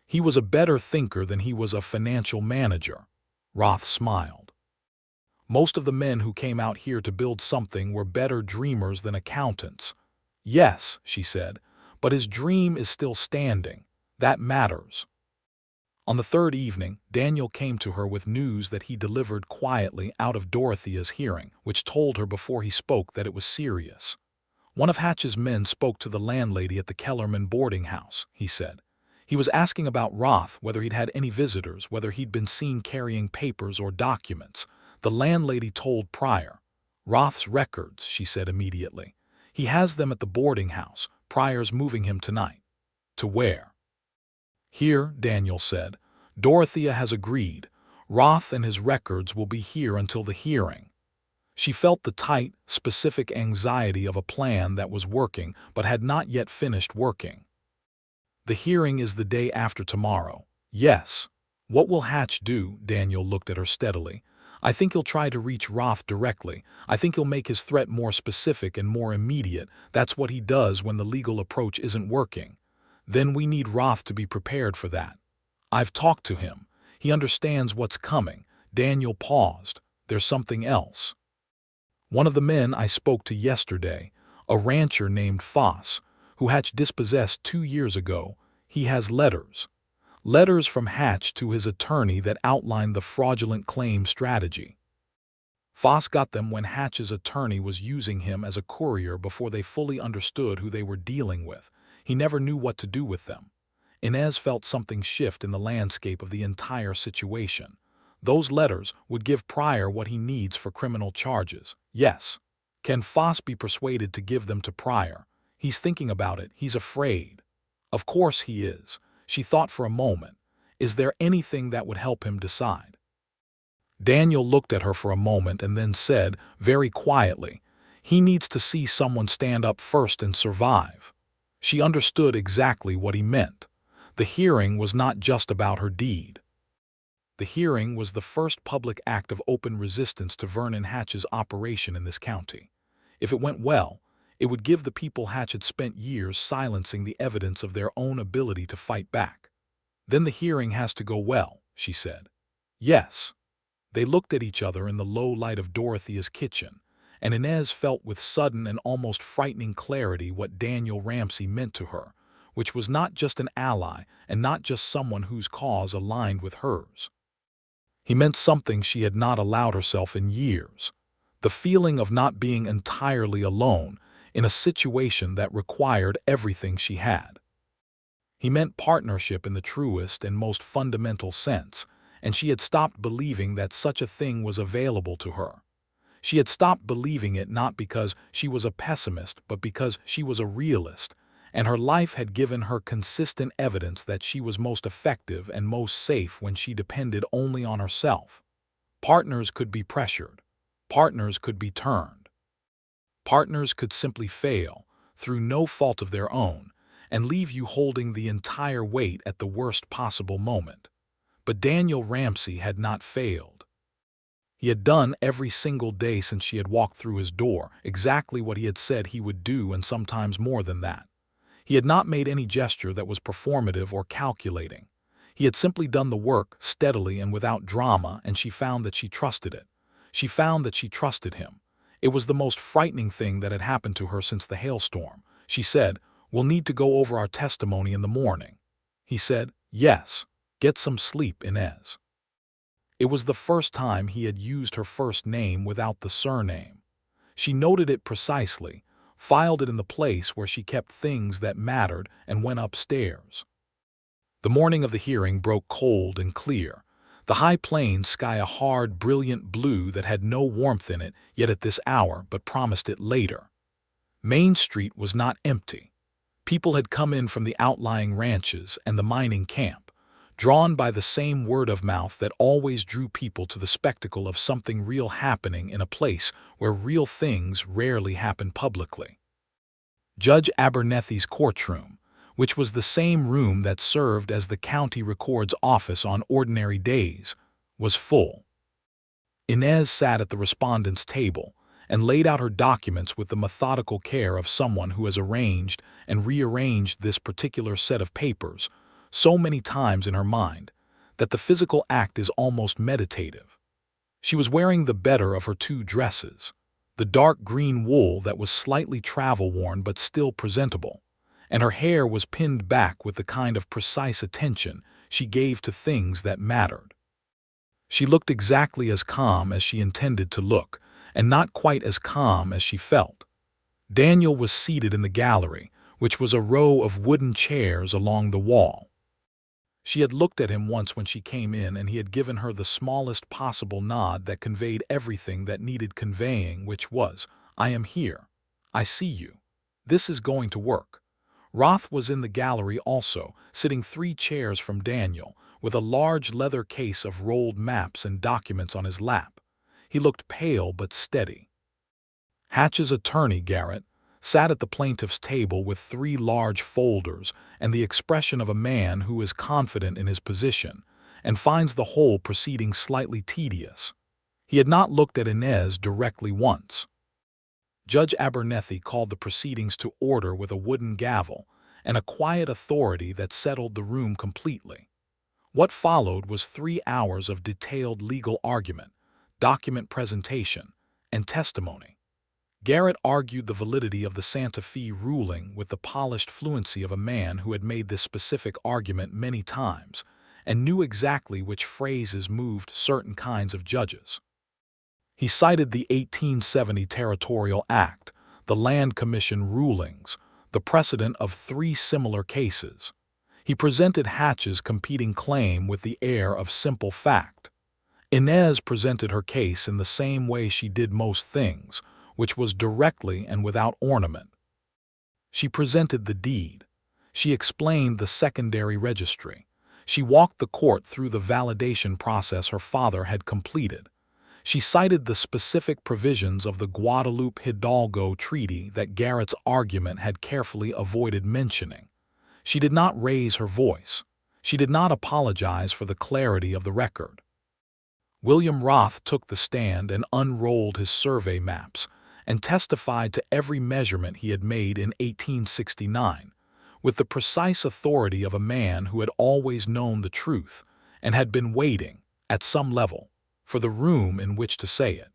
"He was a better thinker than he was a financial manager." Roth smiled. "Most of the men who came out here to build something were better dreamers than accountants." "Yes," she said, "but his dream is still standing. That matters." On the third evening, Daniel came to her with news that he delivered quietly out of Dorothea's hearing, which told her before he spoke that it was serious. "One of Hatch's men spoke to the landlady at the Kellerman boarding house," he said. "He was asking about Roth, whether he'd had any visitors, whether he'd been seen carrying papers or documents." The landlady told Pryor. "Roth's records," she said immediately. "He has them at the boarding house. Pryor's moving him tonight." "To where?" "Here," Daniel said. "Dorothea has agreed. Roth and his records will be here until the hearing." She felt the tight, specific anxiety of a plan that was working but had not yet finished working. "The hearing is the day after tomorrow." "Yes." "What will Hatch do?" Daniel looked at her steadily. I think he'll try to reach Roth directly. I think he'll make his threat more specific and more immediate. That's what he does when the legal approach isn't working. Then we need Roth to be prepared for that. I've talked to him. He understands what's coming. Daniel paused. There's something else. One of the men I spoke to yesterday, a rancher named Foss, who Hatch dispossessed 2 years ago, he has letters. Letters from Hatch to his attorney that outline the fraudulent claim strategy. Foss got them when Hatch's attorney was using him as a courier before they fully understood who they were dealing with. He never knew what to do with them. Inez felt something shift in the landscape of the entire situation. Those letters would give Pryor what he needs for criminal charges. Yes. Can Foss be persuaded to give them to Pryor? He's thinking about it. He's afraid. Of course he is. She thought for a moment. Is there anything that would help him decide? Daniel looked at her for a moment and then said, very quietly, he needs to see someone stand up first and survive. She understood exactly what he meant. The hearing was not just about her deed. The hearing was the first public act of open resistance to Vernon Hatch's operation in this county. If it went well, it would give the people Hatch had spent years silencing the evidence of their own ability to fight back. Then the hearing has to go well, she said. Yes. They looked at each other in the low light of Dorothea's kitchen, and Inez felt with sudden and almost frightening clarity what Daniel Ramsey meant to her, which was not just an ally and not just someone whose cause aligned with hers. He meant something she had not allowed herself in years, the feeling of not being entirely alone in a situation that required everything she had. He meant partnership in the truest and most fundamental sense, and she had stopped believing that such a thing was available to her. She had stopped believing it not because she was a pessimist, but because she was a realist, and her life had given her consistent evidence that she was most effective and most safe when she depended only on herself. Partners could be pressured. Partners could be turned. Partners could simply fail, through no fault of their own, and leave you holding the entire weight at the worst possible moment. But Daniel Ramsey had not failed. He had done every single day since she had walked through his door exactly what he had said he would do, and sometimes more than that. He had not made any gesture that was performative or calculating. He had simply done the work steadily and without drama, and she found that she trusted it. She found that she trusted him. It was the most frightening thing that had happened to her since the hailstorm. She said, "We'll need to go over our testimony in the morning." He said, "Yes. Get some sleep, Inez." It was the first time he had used her first name without the surname. She noted it precisely, filed it in the place where she kept things that mattered, and went upstairs. The morning of the hearing broke cold and clear. The high plains sky a hard, brilliant blue that had no warmth in it yet at this hour, but promised it later. Main Street was not empty. People had come in from the outlying ranches and the mining camp, drawn by the same word of mouth that always drew people to the spectacle of something real happening in a place where real things rarely happen publicly. Judge Abernethy's courtroom, which was the same room that served as the county record's office on ordinary days, was full. Inez sat at the respondent's table and laid out her documents with the methodical care of someone who has arranged and rearranged this particular set of papers so many times in her mind that the physical act is almost meditative. She was wearing the better of her two dresses, the dark green wool that was slightly travel-worn but still presentable, and her hair was pinned back with the kind of precise attention she gave to things that mattered. She looked exactly as calm as she intended to look, and not quite as calm as she felt. Daniel was seated in the gallery, which was a row of wooden chairs along the wall. She had looked at him once when she came in, and he had given her the smallest possible nod that conveyed everything that needed conveying, which was, "I am here. I see you. This is going to work." Roth was in the gallery also, sitting 3 chairs from Daniel, with a large leather case of rolled maps and documents on his lap. He looked pale but steady. Hatch's attorney, Garrett, sat at the plaintiff's table with 3 large folders and the expression of a man who is confident in his position and finds the whole proceeding slightly tedious. He had not looked at Inez directly once. Judge Abernethy called the proceedings to order with a wooden gavel and a quiet authority that settled the room completely. What followed was 3 hours of detailed legal argument, document presentation, and testimony. Garrett argued the validity of the Santa Fe ruling with the polished fluency of a man who had made this specific argument many times and knew exactly which phrases moved certain kinds of judges. He cited the 1870 Territorial Act, the Land Commission rulings, the precedent of 3 similar cases. He presented Hatch's competing claim with the air of simple fact. Inez presented her case in the same way she did most things, which was directly and without ornament. She presented the deed. She explained the secondary registry. She walked the court through the validation process her father had completed. She cited the specific provisions of the Guadalupe Hidalgo Treaty that Garrett's argument had carefully avoided mentioning. She did not raise her voice. She did not apologize for the clarity of the record. William Roth took the stand and unrolled his survey maps and testified to every measurement he had made in 1869, with the precise authority of a man who had always known the truth and had been waiting, at some level, for the room in which to say it.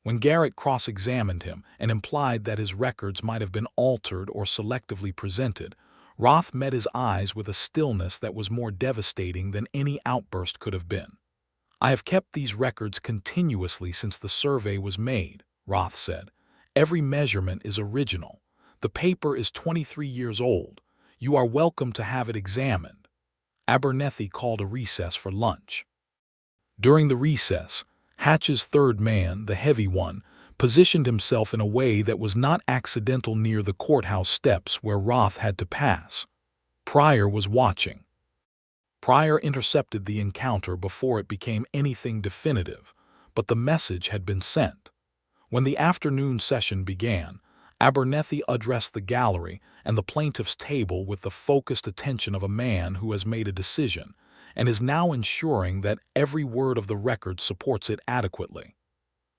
When Garrett cross-examined him and implied that his records might have been altered or selectively presented, Roth met his eyes with a stillness that was more devastating than any outburst could have been. "I have kept these records continuously since the survey was made," Roth said. "Every measurement is original. The paper is 23 years old. You are welcome to have it examined." Abernethy called a recess for lunch. During the recess, Hatch's third man, the heavy one, positioned himself in a way that was not accidental near the courthouse steps where Roth had to pass. Pryor was watching. Pryor intercepted the encounter before it became anything definitive, but the message had been sent. When the afternoon session began, Abernethy addressed the gallery and the plaintiff's table with the focused attention of a man who has made a decision and is now ensuring that every word of the record supports it adequately.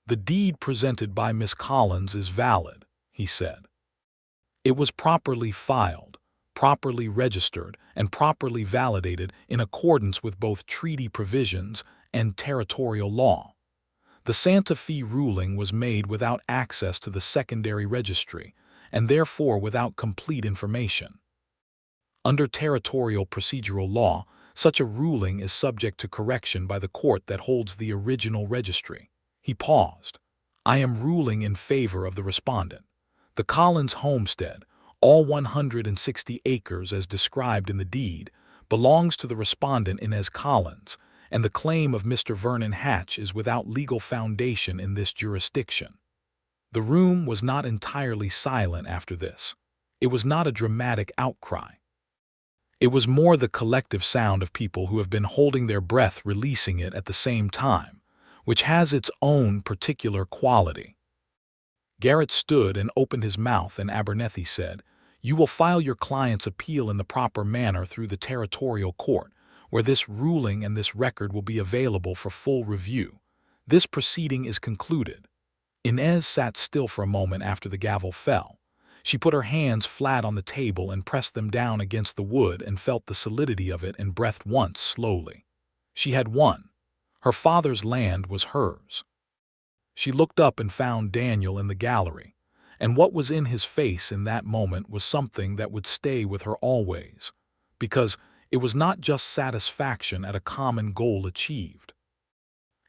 "The deed presented by Miss Collins is valid," he said. "It was properly filed, properly registered, and properly validated in accordance with both treaty provisions and territorial law. The Santa Fe ruling was made without access to the secondary registry, and therefore without complete information. Under territorial procedural law, such a ruling is subject to correction by the court that holds the original registry." He paused. "I am ruling in favor of the respondent. The Collins homestead, all 160 acres as described in the deed, belongs to the respondent Inez Collins, and the claim of Mr. Vernon Hatch is without legal foundation in this jurisdiction." The room was not entirely silent after this. It was not a dramatic outcry. It was more the collective sound of people who have been holding their breath releasing it at the same time, which has its own particular quality. Garrett stood and opened his mouth, and Abernethy said, "You will file your client's appeal in the proper manner through the territorial court, where this ruling and this record will be available for full review. This proceeding is concluded." Inez sat still for a moment after the gavel fell. She put her hands flat on the table and pressed them down against the wood and felt the solidity of it and breathed once slowly. She had won. Her father's land was hers. She looked up and found Daniel in the gallery, and what was in his face in that moment was something that would stay with her always, because it was not just satisfaction at a common goal achieved.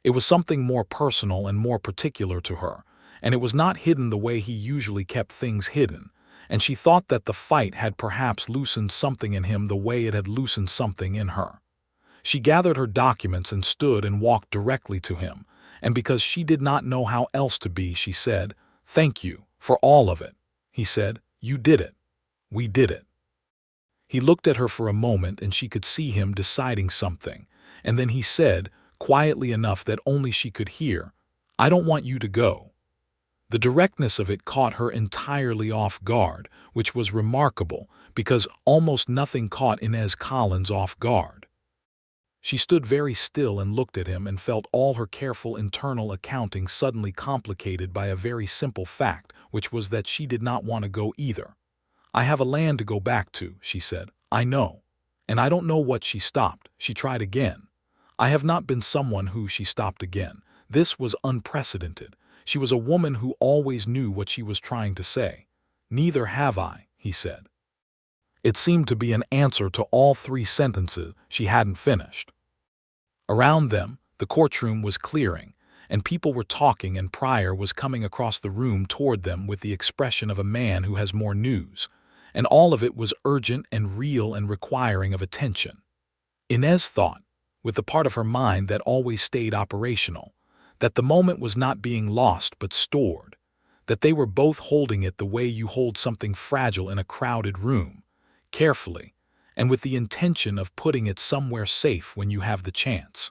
It was something more personal and more particular to her, and it was not hidden the way he usually kept things hidden, and she thought that the fight had perhaps loosened something in him the way it had loosened something in her. She gathered her documents and stood and walked directly to him, and because she did not know how else to be, she said, "Thank you for all of it." He said, "You did it. We did it." He looked at her for a moment and she could see him deciding something, and then he said, quietly enough that only she could hear, "I don't want you to go." The directness of it caught her entirely off guard, which was remarkable because almost nothing caught Inez Collins off guard. She stood very still and looked at him and felt all her careful internal accounting suddenly complicated by a very simple fact, which was that she did not want to go either. "I have a land to go back to," she said. "I know. And I don't know what." She stopped. She tried again. "I have not been someone who—" She stopped again. This was unprecedented. She was a woman who always knew what she was trying to say. "Neither have I," he said. It seemed to be an answer to all three sentences she hadn't finished. Around them, the courtroom was clearing, and people were talking, and Pryor was coming across the room toward them with the expression of a man who has more news, and all of it was urgent and real and requiring of attention. Inez thought, with the part of her mind that always stayed operational, that the moment was not being lost but stored, that they were both holding it the way you hold something fragile in a crowded room, carefully, and with the intention of putting it somewhere safe when you have the chance.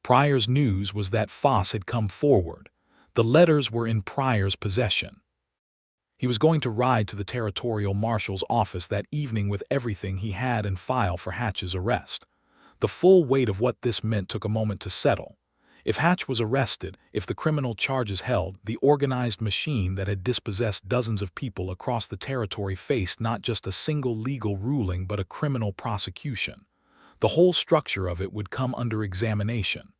Pryor's news was that Foss had come forward. The letters were in Pryor's possession. He was going to ride to the territorial marshal's office that evening with everything he had and file for Hatch's arrest. The full weight of what this meant took a moment to settle. If Hatch was arrested, if the criminal charges held, the organized machine that had dispossessed dozens of people across the territory faced not just a single legal ruling but a criminal prosecution. The whole structure of it would come under examination.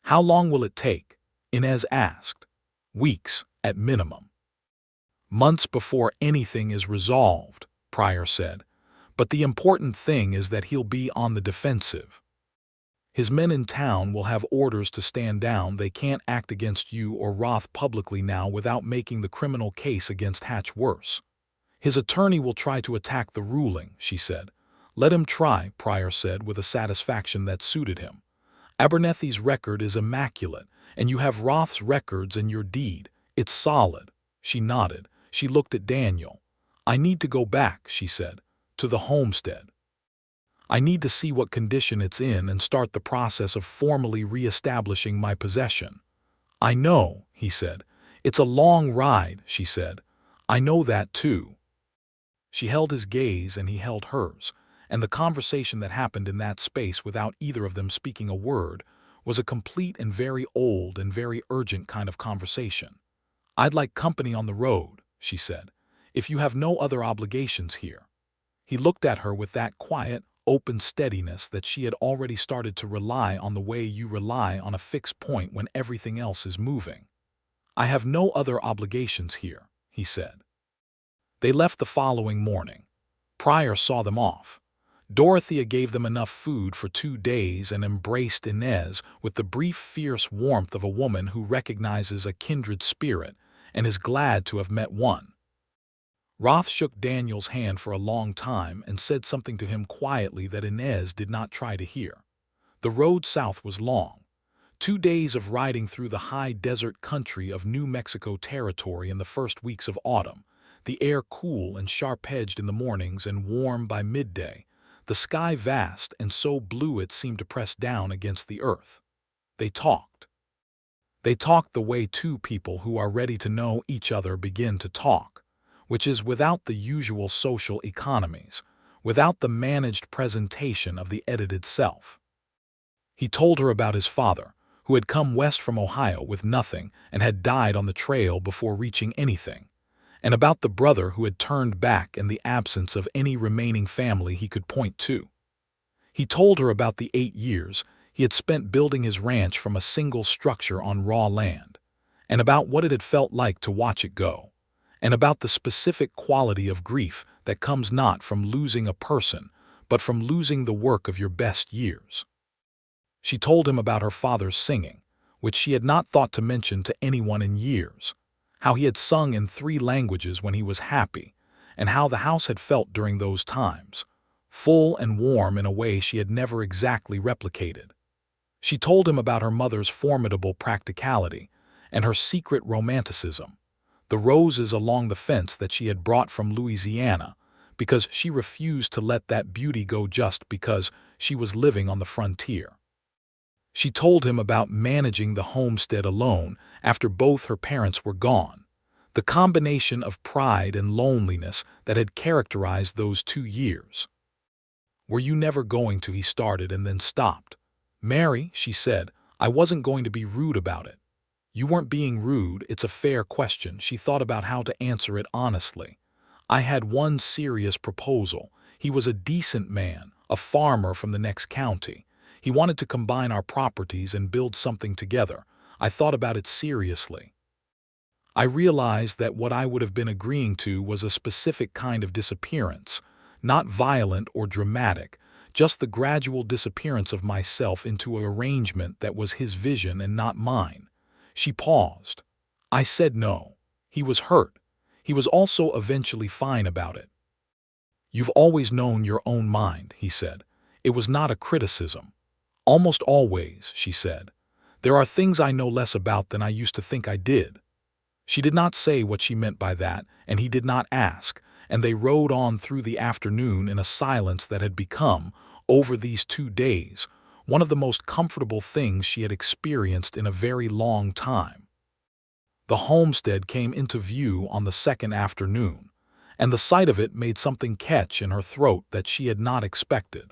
"How long will it take?" Inez asked. "Weeks, at minimum." "Months before anything is resolved," Pryor said. "But the important thing is that he'll be on the defensive. His men in town will have orders to stand down. They can't act against you or Roth publicly now without making the criminal case against Hatch worse. His attorney will try to attack the ruling," she said. "Let him try," Pryor said with a satisfaction that suited him. "Abernethy's record is immaculate, and you have Roth's records and your deed. It's solid." She nodded. She looked at Daniel. "I need to go back," she said, "to the homestead. I need to see what condition it's in and start the process of formally re-establishing my possession." "I know," he said. "It's a long ride," she said. "I know that too." She held his gaze and he held hers, and the conversation that happened in that space without either of them speaking a word was a complete and very old and very urgent kind of conversation. "I'd like company on the road," she said, "if you have no other obligations here." He looked at her with that quiet, open steadiness that she had already started to rely on, the way you rely on a fixed point when everything else is moving. "I have no other obligations here," he said. They left the following morning. Pryor saw them off. Dorothea gave them enough food for 2 days and embraced Inez with the brief, fierce warmth of a woman who recognizes a kindred spirit and is glad to have met one. Roth shook Daniel's hand for a long time and said something to him quietly that Inez did not try to hear. The road south was long. 2 days of riding through the high desert country of New Mexico territory in the first weeks of autumn, the air cool and sharp-edged in the mornings and warm by midday, the sky vast and so blue it seemed to press down against the earth. They talked. They talked the way two people who are ready to know each other begin to talk, which is without the usual social economies, without the managed presentation of the edited self. He told her about his father, who had come west from Ohio with nothing and had died on the trail before reaching anything, and about the brother who had turned back in the absence of any remaining family he could point to. He told her about the 8 years he had spent building his ranch from a single structure on raw land, and about what it had felt like to watch it go, and about the specific quality of grief that comes not from losing a person, but from losing the work of your best years. She told him about her father's singing, which she had not thought to mention to anyone in years, how he had sung in 3 languages when he was happy, and how the house had felt during those times, full and warm in a way she had never exactly replicated. She told him about her mother's formidable practicality and her secret romanticism, the roses along the fence that she had brought from Louisiana, because she refused to let that beauty go just because she was living on the frontier. She told him about managing the homestead alone after both her parents were gone, the combination of pride and loneliness that had characterized those 2 years. "Were you never going to?" he started and then stopped. "Mary," she said, "I wasn't going to be rude about it." "You weren't being rude, it's a fair question." She thought about how to answer it honestly. "I had one serious proposal. He was a decent man, a farmer from the next county. He wanted to combine our properties and build something together. I thought about it seriously. I realized that what I would have been agreeing to was a specific kind of disappearance, not violent or dramatic, just the gradual disappearance of myself into an arrangement that was his vision and not mine." She paused. "I said no. He was hurt. He was also eventually fine about it." "You've always known your own mind," he said. "It was not a criticism." "Almost always," she said. "There are things I know less about than I used to think I did." She did not say what she meant by that, and he did not ask, and they rode on through the afternoon in a silence that had become, over these 2 days, one of the most comfortable things she had experienced in a very long time. The homestead came into view on the second afternoon, and the sight of it made something catch in her throat that she had not expected.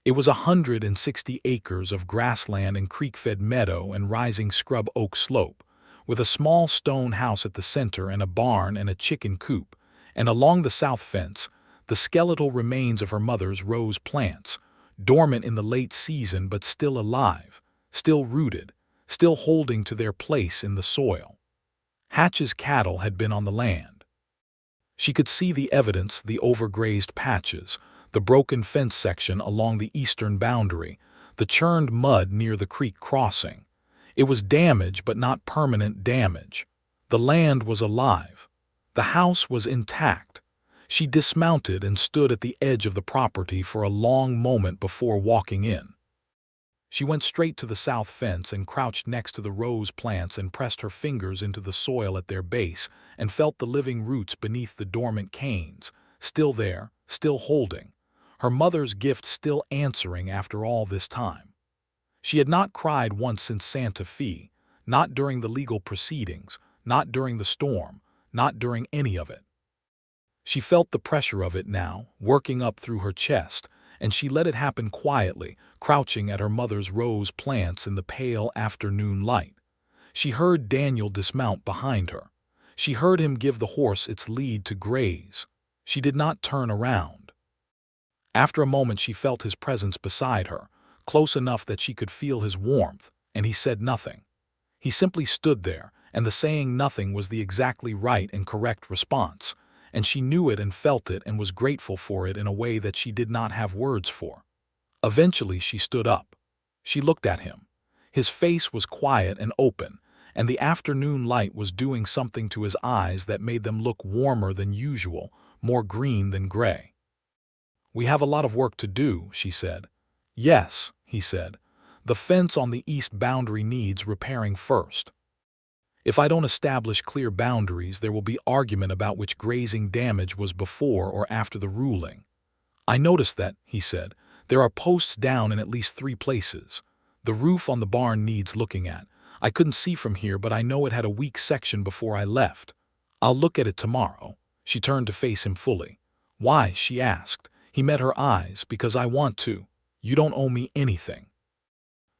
It was 160 acres of grassland and creek-fed meadow and rising scrub oak slope, with a small stone house at the center and a barn and a chicken coop, and along the south fence, the skeletal remains of her mother's rose plants, dormant in the late season but still alive, still rooted, still holding to their place in the soil. Hatch's cattle had been on the land. She could see the evidence: the overgrazed patches, the broken fence section along the eastern boundary, the churned mud near the creek crossing. It was damage, but not permanent damage. The land was alive. The house was intact. She dismounted and stood at the edge of the property for a long moment before walking in. She went straight to the south fence and crouched next to the rose plants and pressed her fingers into the soil at their base and felt the living roots beneath the dormant canes, still there, still holding. Her mother's gift still answering after all this time. She had not cried once since Santa Fe, not during the legal proceedings, not during the storm, not during any of it. She felt the pressure of it now, working up through her chest, and she let it happen quietly, crouching at her mother's rose plants in the pale afternoon light. She heard Daniel dismount behind her. She heard him give the horse its lead to graze. She did not turn around. After a moment she felt his presence beside her, close enough that she could feel his warmth, and he said nothing. He simply stood there, and the saying nothing was the exactly right and correct response, and she knew it and felt it and was grateful for it in a way that she did not have words for. Eventually she stood up. She looked at him. His face was quiet and open, and the afternoon light was doing something to his eyes that made them look warmer than usual, more green than gray. "We have a lot of work to do," she said. "Yes," he said. "The fence on the east boundary needs repairing first. If I don't establish clear boundaries, there will be argument about which grazing damage was before or after the ruling." "I noticed that," he said. "There are posts down in at least 3 places. The roof on the barn needs looking at. I couldn't see from here, but I know it had a weak section before I left. I'll look at it tomorrow." She turned to face him fully. "Why?" she asked. He met her eyes. "Because I want to. You don't owe me anything.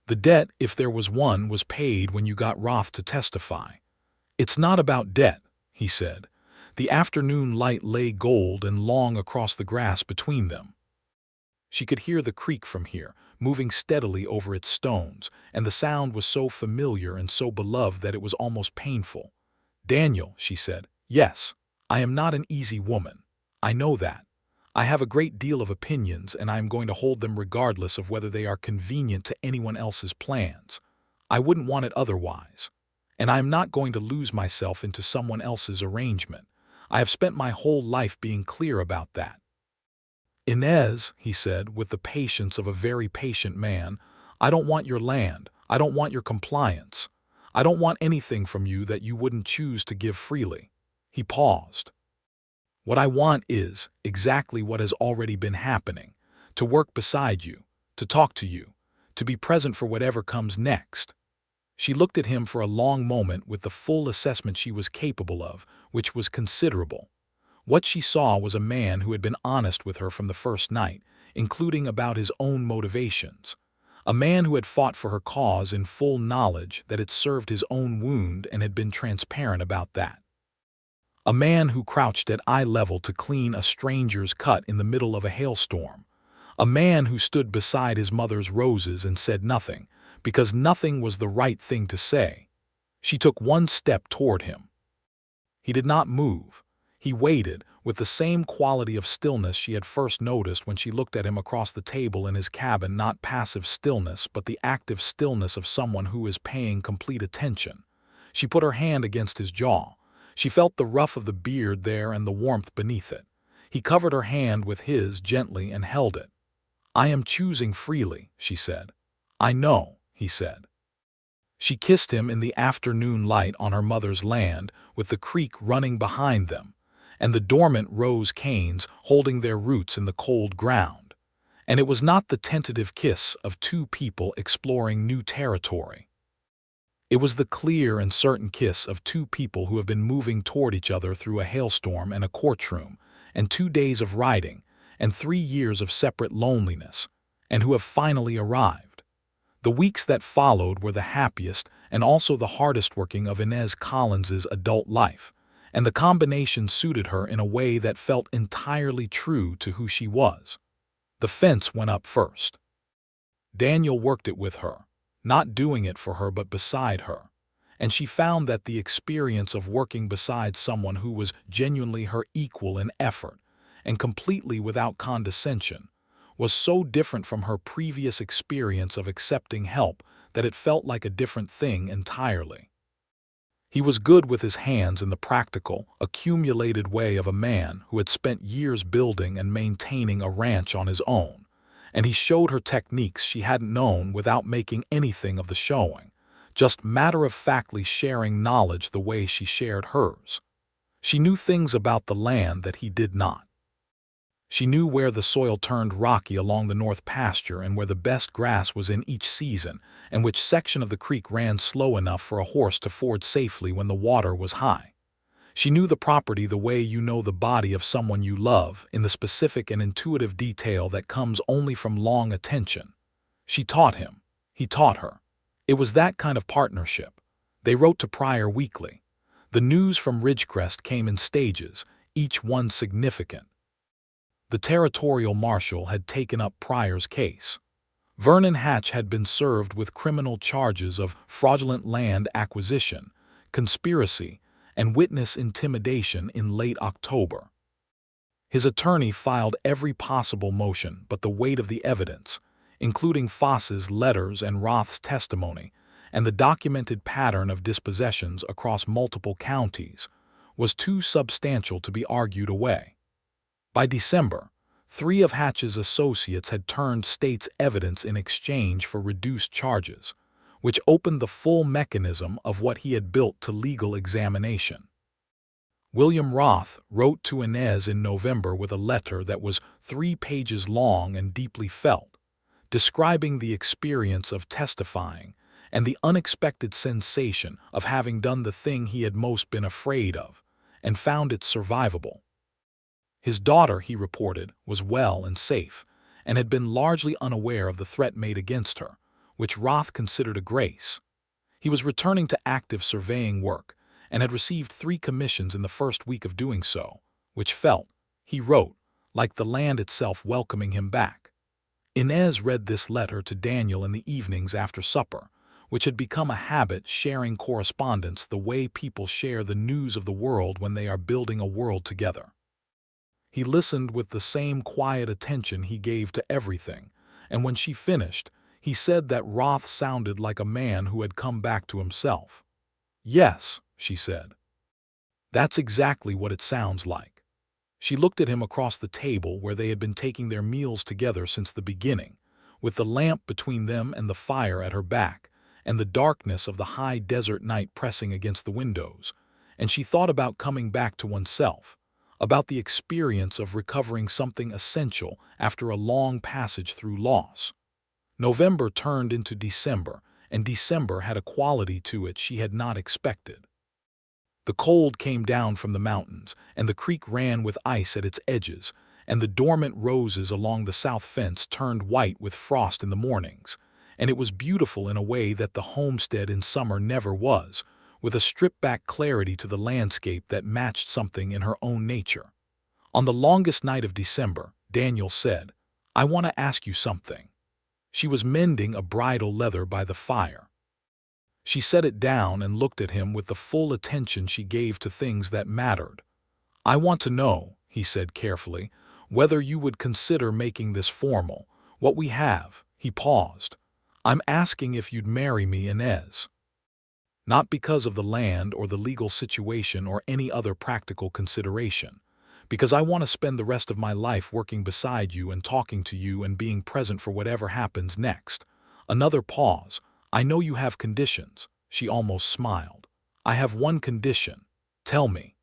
The debt, if there was one, was paid when you got Roth to testify." "It's not about debt," he said. The afternoon light lay gold and long across the grass between them. She could hear the creek from here, moving steadily over its stones, and the sound was so familiar and so beloved that it was almost painful. "Daniel," she said, "yes, I am not an easy woman. I know that. I have a great deal of opinions, and I am going to hold them regardless of whether they are convenient to anyone else's plans. I wouldn't want it otherwise. And I am not going to lose myself into someone else's arrangement. I have spent my whole life being clear about that." "Inez," he said, with the patience of a very patient man, "I don't want your land. I don't want your compliance. I don't want anything from you that you wouldn't choose to give freely." He paused. "What I want is exactly what has already been happening: to work beside you, to talk to you, to be present for whatever comes next." She looked at him for a long moment with the full assessment she was capable of, which was considerable. What she saw was a man who had been honest with her from the first night, including about his own motivations. A man who had fought for her cause in full knowledge that it served his own wound and had been transparent about that. A man who crouched at eye level to clean a stranger's cut in the middle of a hailstorm. A man who stood beside his mother's roses and said nothing, because nothing was the right thing to say. She took one step toward him. He did not move. He waited, with the same quality of stillness she had first noticed when she looked at him across the table in his cabin, not passive stillness, but the active stillness of someone who is paying complete attention. She put her hand against his jaw. She felt the ruff of the beard there and the warmth beneath it. He covered her hand with his gently and held it. "I am choosing freely," she said. "I know," he said. She kissed him in the afternoon light on her mother's land, with the creek running behind them, and the dormant rose canes holding their roots in the cold ground. And it was not the tentative kiss of two people exploring new territory. It was the clear and certain kiss of two people who have been moving toward each other through a hailstorm and a courtroom, and 2 days of riding, and 3 years of separate loneliness, and who have finally arrived. The weeks that followed were the happiest and also the hardest working of Inez Collins's adult life, and the combination suited her in a way that felt entirely true to who she was. The fence went up first. Daniel worked it with her, not doing it for her but beside her, and she found that the experience of working beside someone who was genuinely her equal in effort, and completely without condescension, was so different from her previous experience of accepting help that it felt like a different thing entirely. He was good with his hands in the practical, accumulated way of a man who had spent years building and maintaining a ranch on his own, and he showed her techniques she hadn't known without making anything of the showing, just matter-of-factly sharing knowledge the way she shared hers. She knew things about the land that he did not. She knew where the soil turned rocky along the north pasture and where the best grass was in each season, and which section of the creek ran slow enough for a horse to ford safely when the water was high. She knew the property the way you know the body of someone you love, in the specific and intuitive detail that comes only from long attention. She taught him. He taught her. It was that kind of partnership. They wrote to Pryor weekly. The news from Ridgecrest came in stages, each one significant. The territorial marshal had taken up Pryor's case. Vernon Hatch had been served with criminal charges of fraudulent land acquisition, conspiracy, and witness intimidation in late October. His attorney filed every possible motion, but the weight of the evidence, including Foss's letters and Roth's testimony, and the documented pattern of dispossessions across multiple counties, was too substantial to be argued away. By December, 3 of Hatch's associates had turned state's evidence in exchange for reduced charges, which opened the full mechanism of what he had built to legal examination. William Roth wrote to Inez in November with a letter that was 3 pages long and deeply felt, describing the experience of testifying and the unexpected sensation of having done the thing he had most been afraid of, and found it survivable. His daughter, he reported, was well and safe, and had been largely unaware of the threat made against her, which Roth considered a grace. He was returning to active surveying work, and had received 3 commissions in the first week of doing so, which felt, he wrote, like the land itself welcoming him back. Inez read this letter to Daniel in the evenings after supper, which had become a habit, sharing correspondence the way people share the news of the world when they are building a world together. He listened with the same quiet attention he gave to everything, and when she finished, he said that Roth sounded like a man who had come back to himself. "Yes," she said. "That's exactly what it sounds like." She looked at him across the table where they had been taking their meals together since the beginning, with the lamp between them and the fire at her back, and the darkness of the high desert night pressing against the windows, and she thought about coming back to oneself, about the experience of recovering something essential after a long passage through loss. November turned into December, and December had a quality to it she had not expected. The cold came down from the mountains, and the creek ran with ice at its edges, and the dormant roses along the south fence turned white with frost in the mornings, and it was beautiful in a way that the homestead in summer never was, with a stripped-back clarity to the landscape that matched something in her own nature. On the longest night of December, Daniel said, "I want to ask you something." She was mending a bridle leather by the fire. She set it down and looked at him with the full attention she gave to things that mattered. "I want to know," he said carefully, "whether you would consider making this formal. What we have." He paused. "I'm asking if you'd marry me, Inez. Not because of the land or the legal situation or any other practical consideration. Because I want to spend the rest of my life working beside you and talking to you and being present for whatever happens next." Another pause. "I know you have conditions." She almost smiled. "I have one condition. Tell me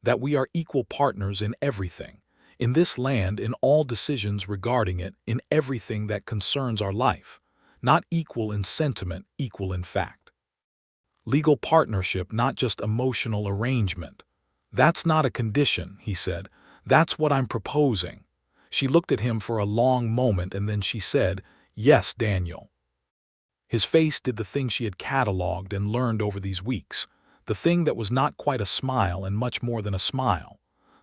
that we are equal partners in everything, in this land, in all decisions regarding it, in everything that concerns our life. Not equal in sentiment, equal in fact. Legal partnership, not just emotional arrangement." "That's not a condition," he said. "That's what I'm proposing." She looked at him for a long moment and then she said, "Yes, Daniel." His face did the thing she had cataloged and learned over these weeks, the thing that was not quite a smile and much more than a smile.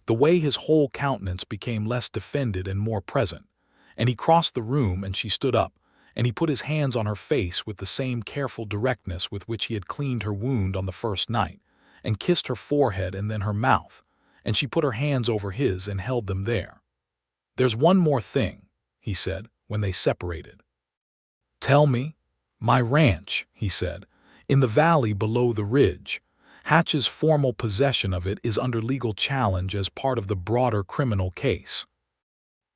The way his whole countenance became less defended and more present. And he crossed the room and she stood up, and he put his hands on her face with the same careful directness with which he had cleaned her wound on the first night, and kissed her forehead and then her mouth, and she put her hands over his and held them there. "There's one more thing," he said, when they separated. "Tell me." "My ranch," he said, "in the valley below the ridge. Hatch's formal possession of it is under legal challenge as part of the broader criminal case.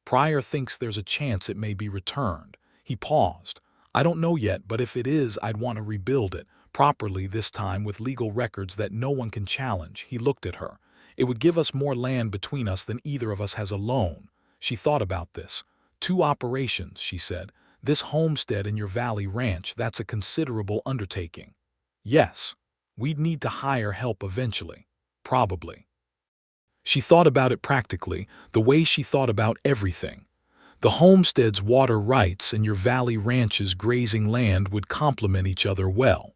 Pryor thinks there's a chance it may be returned." He paused. "I don't know yet, but if it is, I'd want to rebuild it, properly this time, with legal records that no one can challenge." He looked at her. "It would give us more land between us than either of us has alone." She thought about this. "2 operations," she said. "This homestead and your valley ranch, that's a considerable undertaking." "Yes. We'd need to hire help eventually. Probably." She thought about it practically, the way she thought about everything. The homestead's water rights and your valley ranch's grazing land would complement each other well.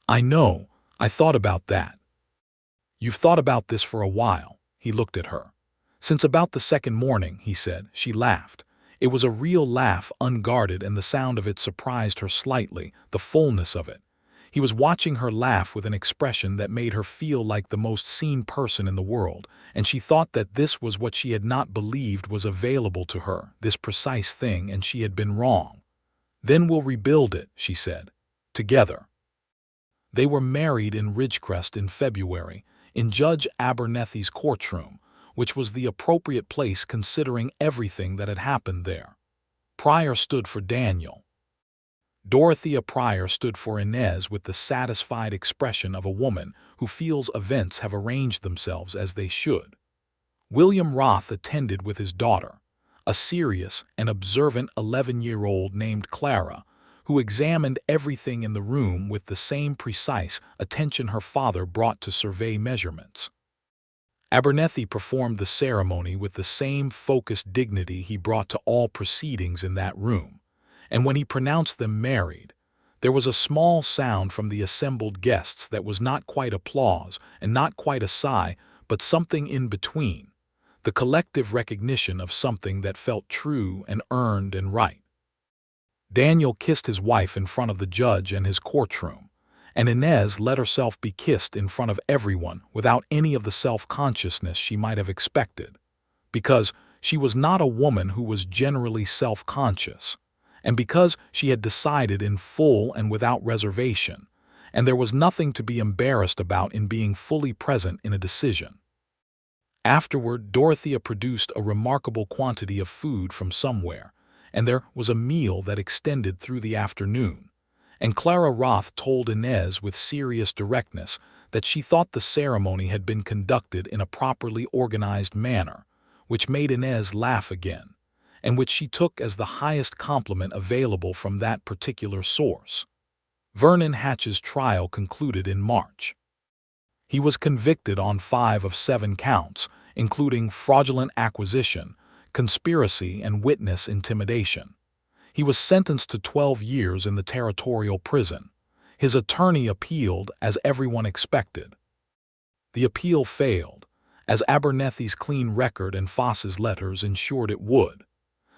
"I know. I thought about that." "You've thought about this for a while." He looked at her. "Since about the second morning," he said. She laughed. It was a real laugh, unguarded, and the sound of it surprised her slightly, the fullness of it. He was watching her laugh with an expression that made her feel like the most seen person in the world, and she thought that this was what she had not believed was available to her, this precise thing, and she had been wrong. "Then we'll rebuild it," she said. "Together." They were married in Ridgecrest in February, in Judge Abernethy's courtroom, which was the appropriate place considering everything that had happened there. Pryor stood for Daniel. Dorothea Pryor stood for Inez, with the satisfied expression of a woman who feels events have arranged themselves as they should. William Roth attended with his daughter, a serious and observant 11-year-old named Clara, who examined everything in the room with the same precise attention her father brought to survey measurements. Abernethy performed the ceremony with the same focused dignity he brought to all proceedings in that room, and when he pronounced them married, there was a small sound from the assembled guests that was not quite applause and not quite a sigh, but something in between, the collective recognition of something that felt true and earned and right. Daniel kissed his wife in front of the judge and his courtroom, and Inez let herself be kissed in front of everyone without any of the self-consciousness she might have expected, because she was not a woman who was generally self-conscious, and because she had decided in full and without reservation, and there was nothing to be embarrassed about in being fully present in a decision. Afterward, Dorothea produced a remarkable quantity of food from somewhere, and there was a meal that extended through the afternoon. And Clara Roth told Inez with serious directness that she thought the ceremony had been conducted in a properly organized manner, which made Inez laugh again, and which she took as the highest compliment available from that particular source. Vernon Hatch's trial concluded in March. He was convicted on 5 of 7 counts, including fraudulent acquisition, conspiracy, and witness intimidation. He was sentenced to 12 years in the territorial prison. His attorney appealed, as everyone expected. The appeal failed, as Abernethy's clean record and Foss's letters ensured it would.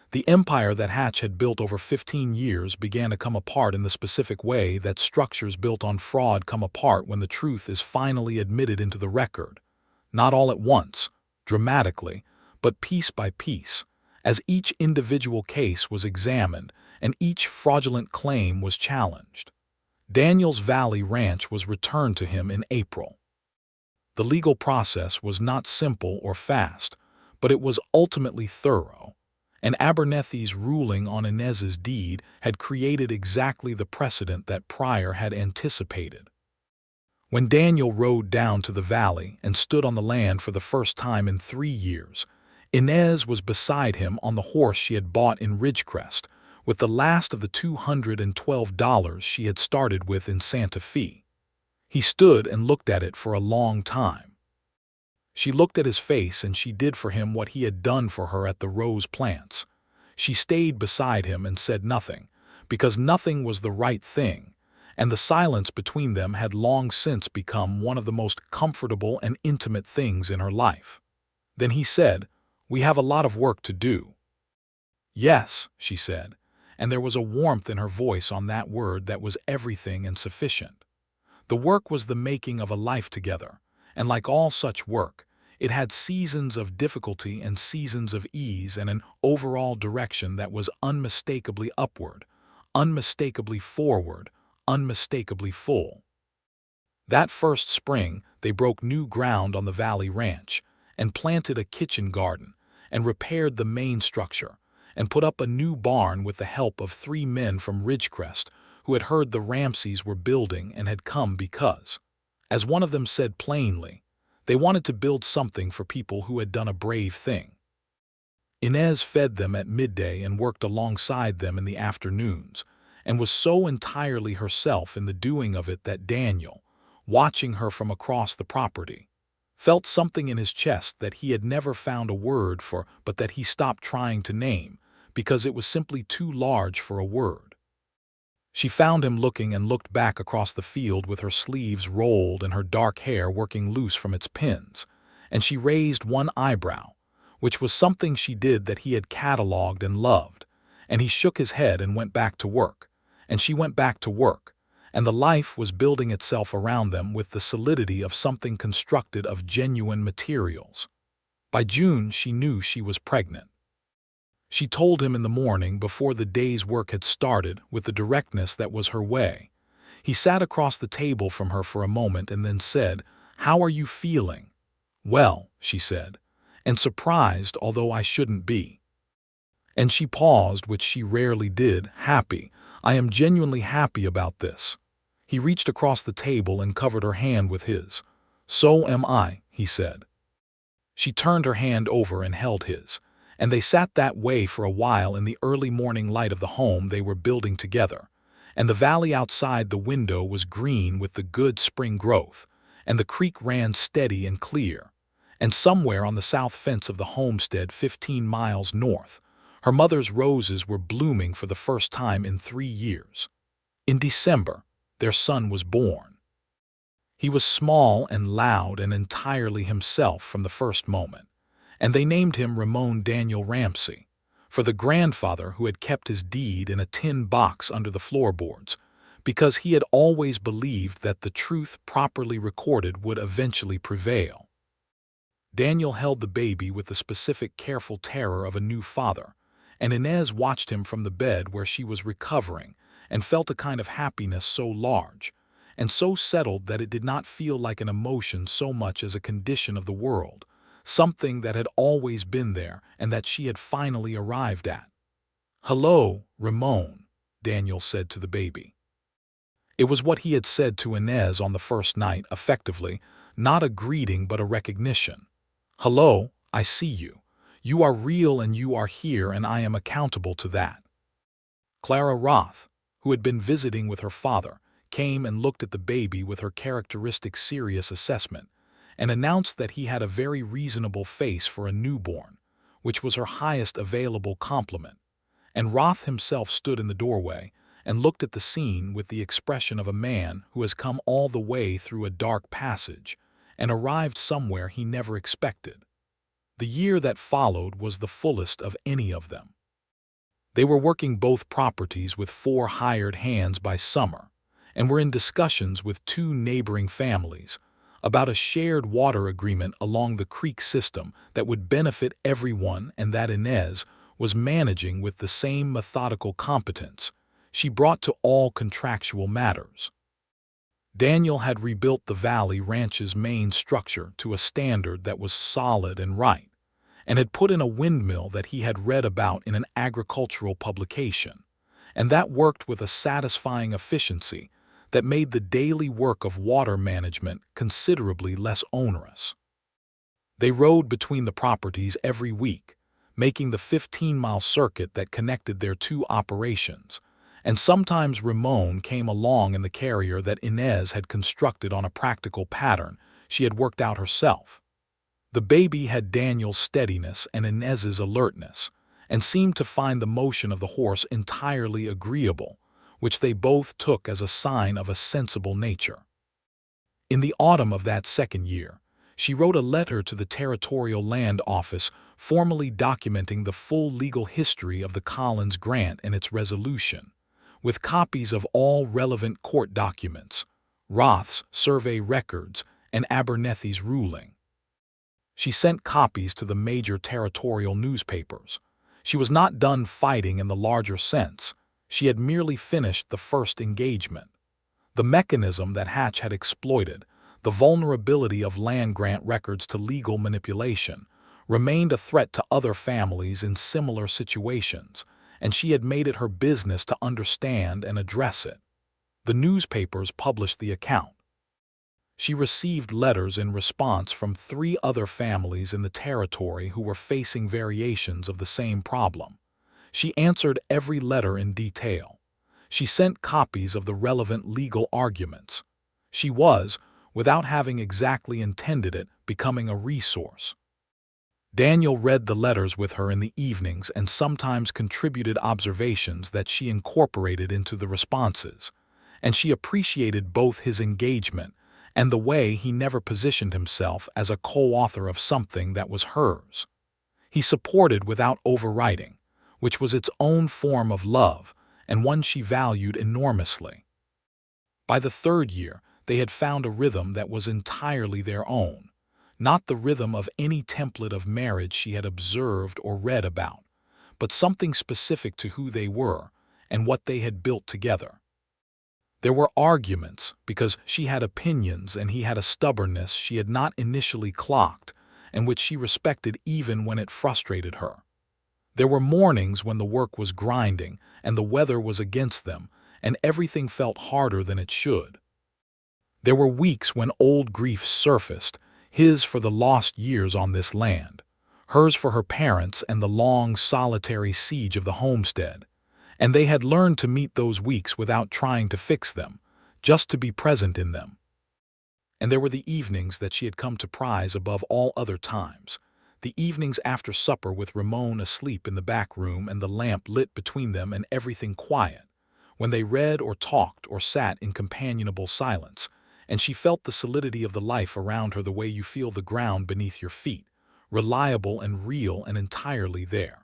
The empire that Hatch had built over 15 years began to come apart in the specific way that structures built on fraud come apart when the truth is finally admitted into the record. Not all at once, dramatically, but piece by piece, as each individual case was examined and each fraudulent claim was challenged. Daniel's Valley Ranch was returned to him in April. The legal process was not simple or fast, but it was ultimately thorough, and Abernethy's ruling on Inez's deed had created exactly the precedent that Pryor had anticipated. When Daniel rode down to the valley and stood on the land for the first time in 3 years, Inez was beside him on the horse she had bought in Ridgecrest, with the last of the $212 she had started with in Santa Fe. He stood and looked at it for a long time. She looked at his face, and she did for him what he had done for her at the rose plants. She stayed beside him and said nothing, because nothing was the right thing, and the silence between them had long since become one of the most comfortable and intimate things in her life. Then he said, "We have a lot of work to do." "Yes," she said, and there was a warmth in her voice on that word that was everything and sufficient. The work was the making of a life together, and like all such work, it had seasons of difficulty and seasons of ease and an overall direction that was unmistakably upward, unmistakably forward, unmistakably full. That first spring, they broke new ground on the Valley Ranch and planted a kitchen garden and repaired the main structure and put up a new barn with the help of 3 men from Ridgecrest who had heard the Ramseys were building and had come because, as one of them said plainly, they wanted to build something for people who had done a brave thing. Inez fed them at midday and worked alongside them in the afternoons, and was so entirely herself in the doing of it that Daniel, watching her from across the property, felt something in his chest that he had never found a word for, but that he stopped trying to name, because it was simply too large for a word. She found him looking and looked back across the field with her sleeves rolled and her dark hair working loose from its pins, and she raised one eyebrow, which was something she did that he had catalogued and loved, and he shook his head and went back to work, and she went back to work, and the life was building itself around them with the solidity of something constructed of genuine materials. By June, she knew she was pregnant. She told him in the morning before the day's work had started with the directness that was her way. He sat across the table from her for a moment and then said, "How are you feeling?" "Well," she said, "and surprised, although I shouldn't be." And she paused, which she rarely did. "Happy. I am genuinely happy about this." He reached across the table and covered her hand with his. "So am I," he said. She turned her hand over and held his, and they sat that way for a while in the early morning light of the home they were building together, and the valley outside the window was green with the good spring growth, and the creek ran steady and clear, and somewhere on the south fence of the homestead 15 miles north, her mother's roses were blooming for the first time in 3 years. In December, their son was born. He was small and loud and entirely himself from the first moment, and they named him Ramon Daniel Ramsey, for the grandfather who had kept his deed in a tin box under the floorboards, because he had always believed that the truth properly recorded would eventually prevail. Daniel held the baby with the specific careful terror of a new father, and Inez watched him from the bed where she was recovering and felt a kind of happiness so large and so settled that it did not feel like an emotion so much as a condition of the world, something that had always been there and that she had finally arrived at. "Hello, Ramon," Daniel said to the baby. It was what he had said to Inez on the first night, effectively, not a greeting but a recognition. "Hello, I see you. You are real and you are here, and I am accountable to that." Clara Roth, who had been visiting with her father, came and looked at the baby with her characteristic serious assessment, and announced that he had a very reasonable face for a newborn, which was her highest available compliment, and Roth himself stood in the doorway and looked at the scene with the expression of a man who has come all the way through a dark passage and arrived somewhere he never expected. The year that followed was the fullest of any of them. They were working both properties with 4 hired hands by summer, and were in discussions with 2 neighboring families about a shared water agreement along the creek system that would benefit everyone, and that Inez was managing with the same methodical competence she brought to all contractual matters. Daniel had rebuilt the Valley Ranch's main structure to a standard that was solid and right, and had put in a windmill that he had read about in an agricultural publication, and that worked with a satisfying efficiency that made the daily work of water management considerably less onerous. They rode between the properties every week, making the 15-mile circuit that connected their 2 operations, and sometimes Ramon came along in the carrier that Inez had constructed on a practical pattern she had worked out herself. The baby had Daniel's steadiness and Inez's alertness, and seemed to find the motion of the horse entirely agreeable, which they both took as a sign of a sensible nature. In the autumn of that second year, she wrote a letter to the Territorial Land Office formally documenting the full legal history of the Collins grant and its resolution, with copies of all relevant court documents, Roth's survey records, and Abernethy's ruling. She sent copies to the major territorial newspapers. She was not done fighting in the larger sense. She had merely finished the first engagement. The mechanism that Hatch had exploited, the vulnerability of land-grant records to legal manipulation, remained a threat to other families in similar situations, and she had made it her business to understand and address it. The newspapers published the account. She received letters in response from 3 other families in the territory who were facing variations of the same problem. She answered every letter in detail. She sent copies of the relevant legal arguments. She was, without having exactly intended it, becoming a resource. Daniel read the letters with her in the evenings and sometimes contributed observations that she incorporated into the responses, and she appreciated both his engagement and the way he never positioned himself as a co-author of something that was hers. He supported without overriding, which was its own form of love, and one she valued enormously. By the 3rd year, they had found a rhythm that was entirely their own, not the rhythm of any template of marriage she had observed or read about, but something specific to who they were and what they had built together. There were arguments because she had opinions and he had a stubbornness she had not initially clocked and which she respected even when it frustrated her. There were mornings when the work was grinding and the weather was against them and everything felt harder than it should. There were weeks when old griefs surfaced, his for the lost years on this land, hers for her parents and the long solitary siege of the homestead, and they had learned to meet those weeks without trying to fix them, just to be present in them. And there were the evenings that she had come to prize above all other times, the evenings after supper with Ramon asleep in the back room and the lamp lit between them and everything quiet, when they read or talked or sat in companionable silence, and she felt the solidity of the life around her the way you feel the ground beneath your feet, reliable and real and entirely there.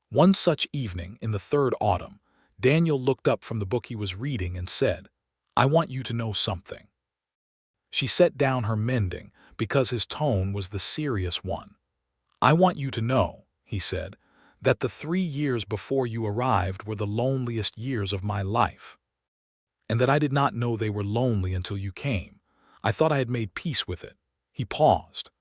One such evening, in the 3rd autumn, Daniel looked up from the book he was reading and said, "I want you to know something." She set down her mending because his tone was the serious one. "I want you to know," he said, "that the 3 years before you arrived were the loneliest years of my life, and that I did not know they were lonely until you came. I thought I had made peace with it." He paused.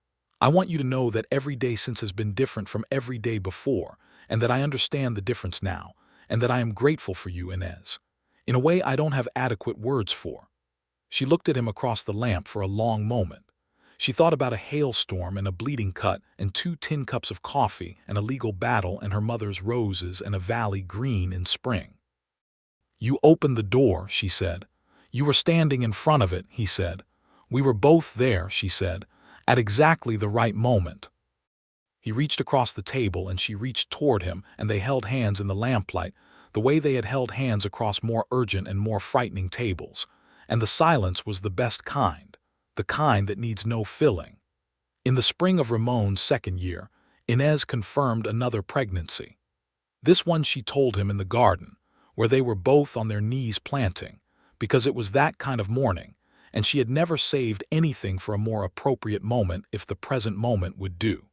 "I want you to know that every day since has been different from every day before, and that I understand the difference now, and that I am grateful for you, Inez, in a way I don't have adequate words for." She looked at him across the lamp for a long moment. She thought about a hailstorm and a bleeding cut and 2 tin cups of coffee and a legal battle and her mother's roses and a valley green in spring. "You opened the door," she said. "You were standing in front of it," he said. "We were both there," she said, "at exactly the right moment." He reached across the table and she reached toward him, and they held hands in the lamplight, the way they had held hands across more urgent and more frightening tables. And the silence was the best kind, the kind that needs no filling. In the spring of Ramon's second year, Inez confirmed another pregnancy. This one she told him in the garden, where they were both on their knees planting, because it was that kind of morning, and she had never saved anything for a more appropriate moment if the present moment would do.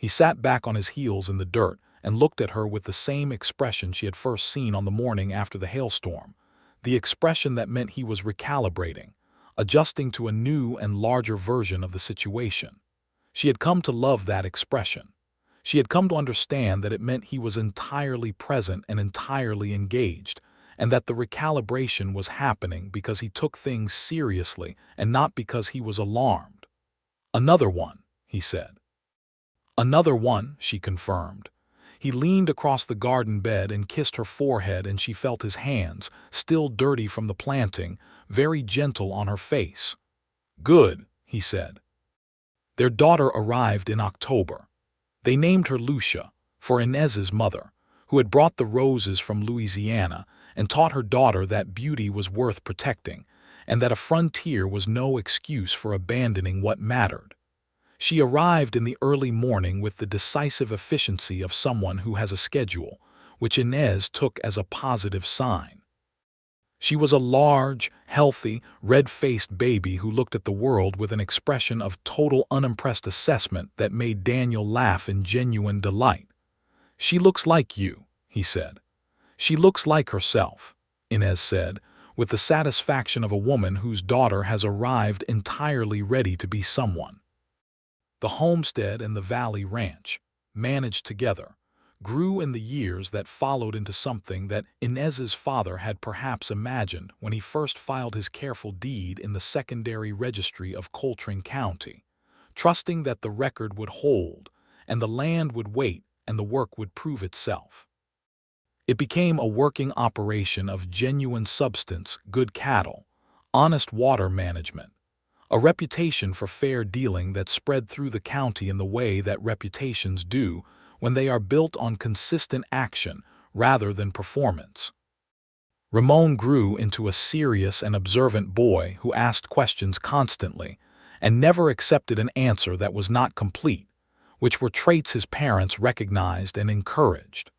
He sat back on his heels in the dirt and looked at her with the same expression she had first seen on the morning after the hailstorm, the expression that meant he was recalibrating, adjusting to a new and larger version of the situation. She had come to love that expression. She had come to understand that it meant he was entirely present and entirely engaged, and that the recalibration was happening because he took things seriously and not because he was alarmed. "Another one," he said. "Another one," she confirmed. He leaned across the garden bed and kissed her forehead, and she felt his hands, still dirty from the planting, very gentle on her face. "Good," he said. Their daughter arrived in October. They named her Lucia, for Inez's mother, who had brought the roses from Louisiana and taught her daughter that beauty was worth protecting, and that a frontier was no excuse for abandoning what mattered. She arrived in the early morning with the decisive efficiency of someone who has a schedule, which Inez took as a positive sign. She was a large, healthy, red-faced baby who looked at the world with an expression of total unimpressed assessment that made Daniel laugh in genuine delight. "She looks like you," he said. "She looks like herself," Inez said, with the satisfaction of a woman whose daughter has arrived entirely ready to be someone. The homestead and the Valley Ranch, managed together, grew in the years that followed into something that Inez's father had perhaps imagined when he first filed his careful deed in the secondary registry of Courtroom County, trusting that the record would hold, and the land would wait, and the work would prove itself. It became a working operation of genuine substance, good cattle, honest water management, a reputation for fair dealing that spread through the county in the way that reputations do when they are built on consistent action rather than performance. Ramon grew into a serious and observant boy who asked questions constantly and never accepted an answer that was not complete, which were traits his parents recognized and encouraged.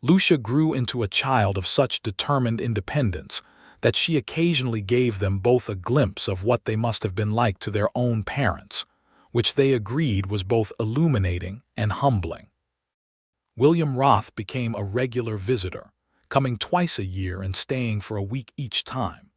Lucia grew into a child of such determined independence that she occasionally gave them both a glimpse of what they must have been like to their own parents, which they agreed was both illuminating and humbling. William Roth became a regular visitor, coming twice a year and staying for a week each time,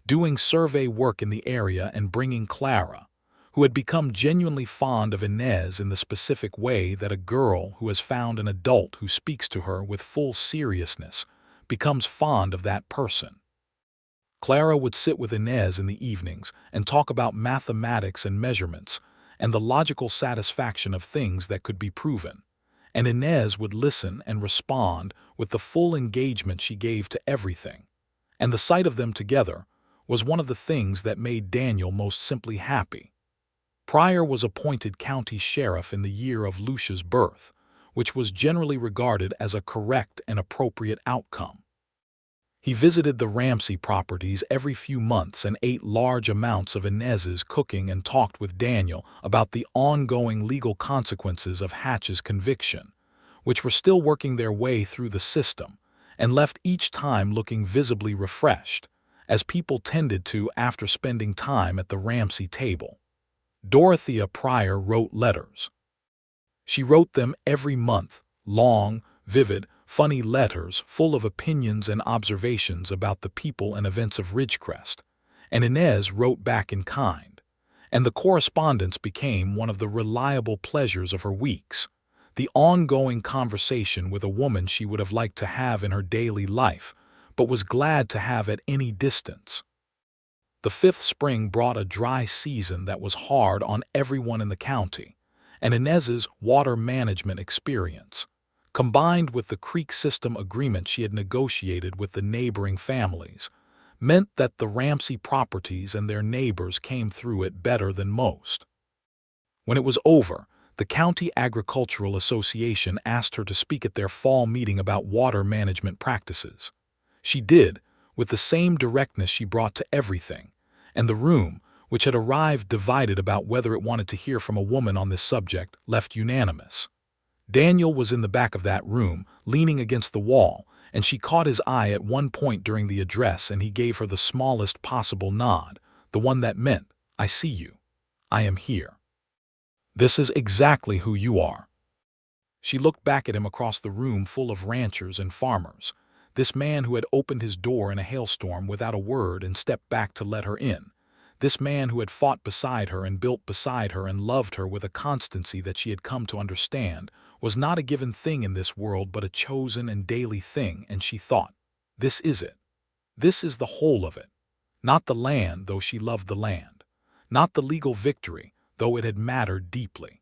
doing survey work in the area and bringing Clara, who had become genuinely fond of Inez in the specific way that a girl who has found an adult who speaks to her with full seriousness becomes fond of that person. Clara would sit with Inez in the evenings and talk about mathematics and measurements and the logical satisfaction of things that could be proven, and Inez would listen and respond with the full engagement she gave to everything, and the sight of them together was one of the things that made Daniel most simply happy. Pryor was appointed county sheriff in the year of Lucia's birth, which was generally regarded as a correct and appropriate outcome. He visited the Ramsey properties every few months and ate large amounts of Inez's cooking and talked with Daniel about the ongoing legal consequences of Hatch's conviction, which were still working their way through the system, and left each time looking visibly refreshed, as people tended to after spending time at the Ramsey table. Dorothea Pryor wrote letters. She wrote them every month, long, vivid, funny letters full of opinions and observations about the people and events of Ridgecrest, and Inez wrote back in kind, and the correspondence became one of the reliable pleasures of her weeks, the ongoing conversation with a woman she would have liked to have in her daily life, but was glad to have at any distance. The fifth spring brought a dry season that was hard on everyone in the county, and Inez's water management experience, combined with the creek system agreement she had negotiated with the neighboring families, meant that the Ramsey properties and their neighbors came through it better than most. When it was over, The County Agricultural Association asked her to speak at their fall meeting about water management practices. She did, with the same directness she brought to everything, and the room, which had arrived divided about whether it wanted to hear from a woman on this subject, left unanimous. Daniel was in the back of that room, leaning against the wall, and she caught his eye at one point during the address, and he gave her the smallest possible nod, the one that meant, "I see you. I am here. This is exactly who you are." She looked back at him across the room full of ranchers and farmers, this man who had opened his door in a hailstorm without a word and stepped back to let her in, this man who had fought beside her and built beside her and loved her with a constancy that she had come to understand was not a given thing in this world but a chosen and daily thing, and she thought, this is it. This is the whole of it. Not the land, though she loved the land. Not the legal victory, though it had mattered deeply.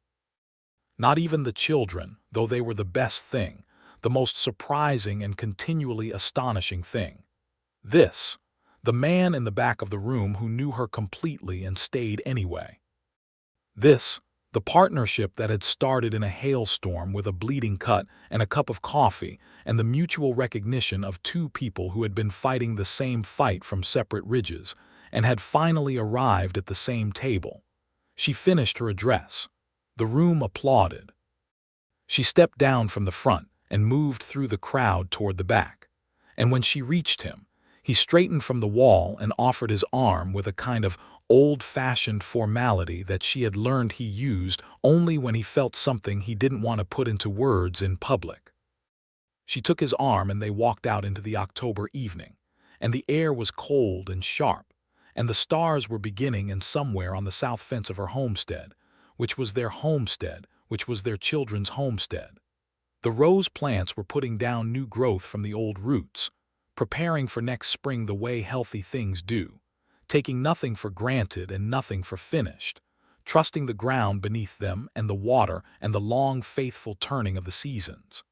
Not even the children, though they were the best thing, the most surprising and continually astonishing thing. This, the man in the back of the room who knew her completely and stayed anyway. This, the partnership that had started in a hailstorm with a bleeding cut and a cup of coffee and the mutual recognition of two people who had been fighting the same fight from separate ridges and had finally arrived at the same table. She finished her address. The room applauded. She stepped down from the front and moved through the crowd toward the back. And when she reached him, he straightened from the wall and offered his arm with a kind of old-fashioned formality that she had learned he used only when he felt something he didn't want to put into words in public. She took his arm and they walked out into the October evening, and the air was cold and sharp, and the stars were beginning and somewhere on the south fence of her homestead, which was their homestead, which was their children's homestead. The rose plants were putting down new growth from the old roots, preparing for next spring the way healthy things do, taking nothing for granted and nothing for finished, trusting the ground beneath them and the water and the long, faithful turning of the seasons.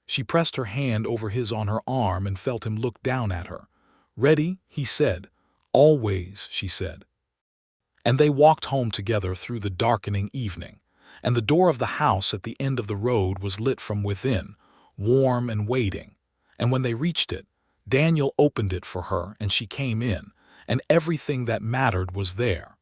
She pressed her hand over his on her arm and felt him look down at her. "Ready?" he said. "Always," she said. And they walked home together through the darkening evening, and the door of the house at the end of the road was lit from within, warm and waiting, and when they reached it, Daniel opened it for her and she came in, and everything that mattered was there.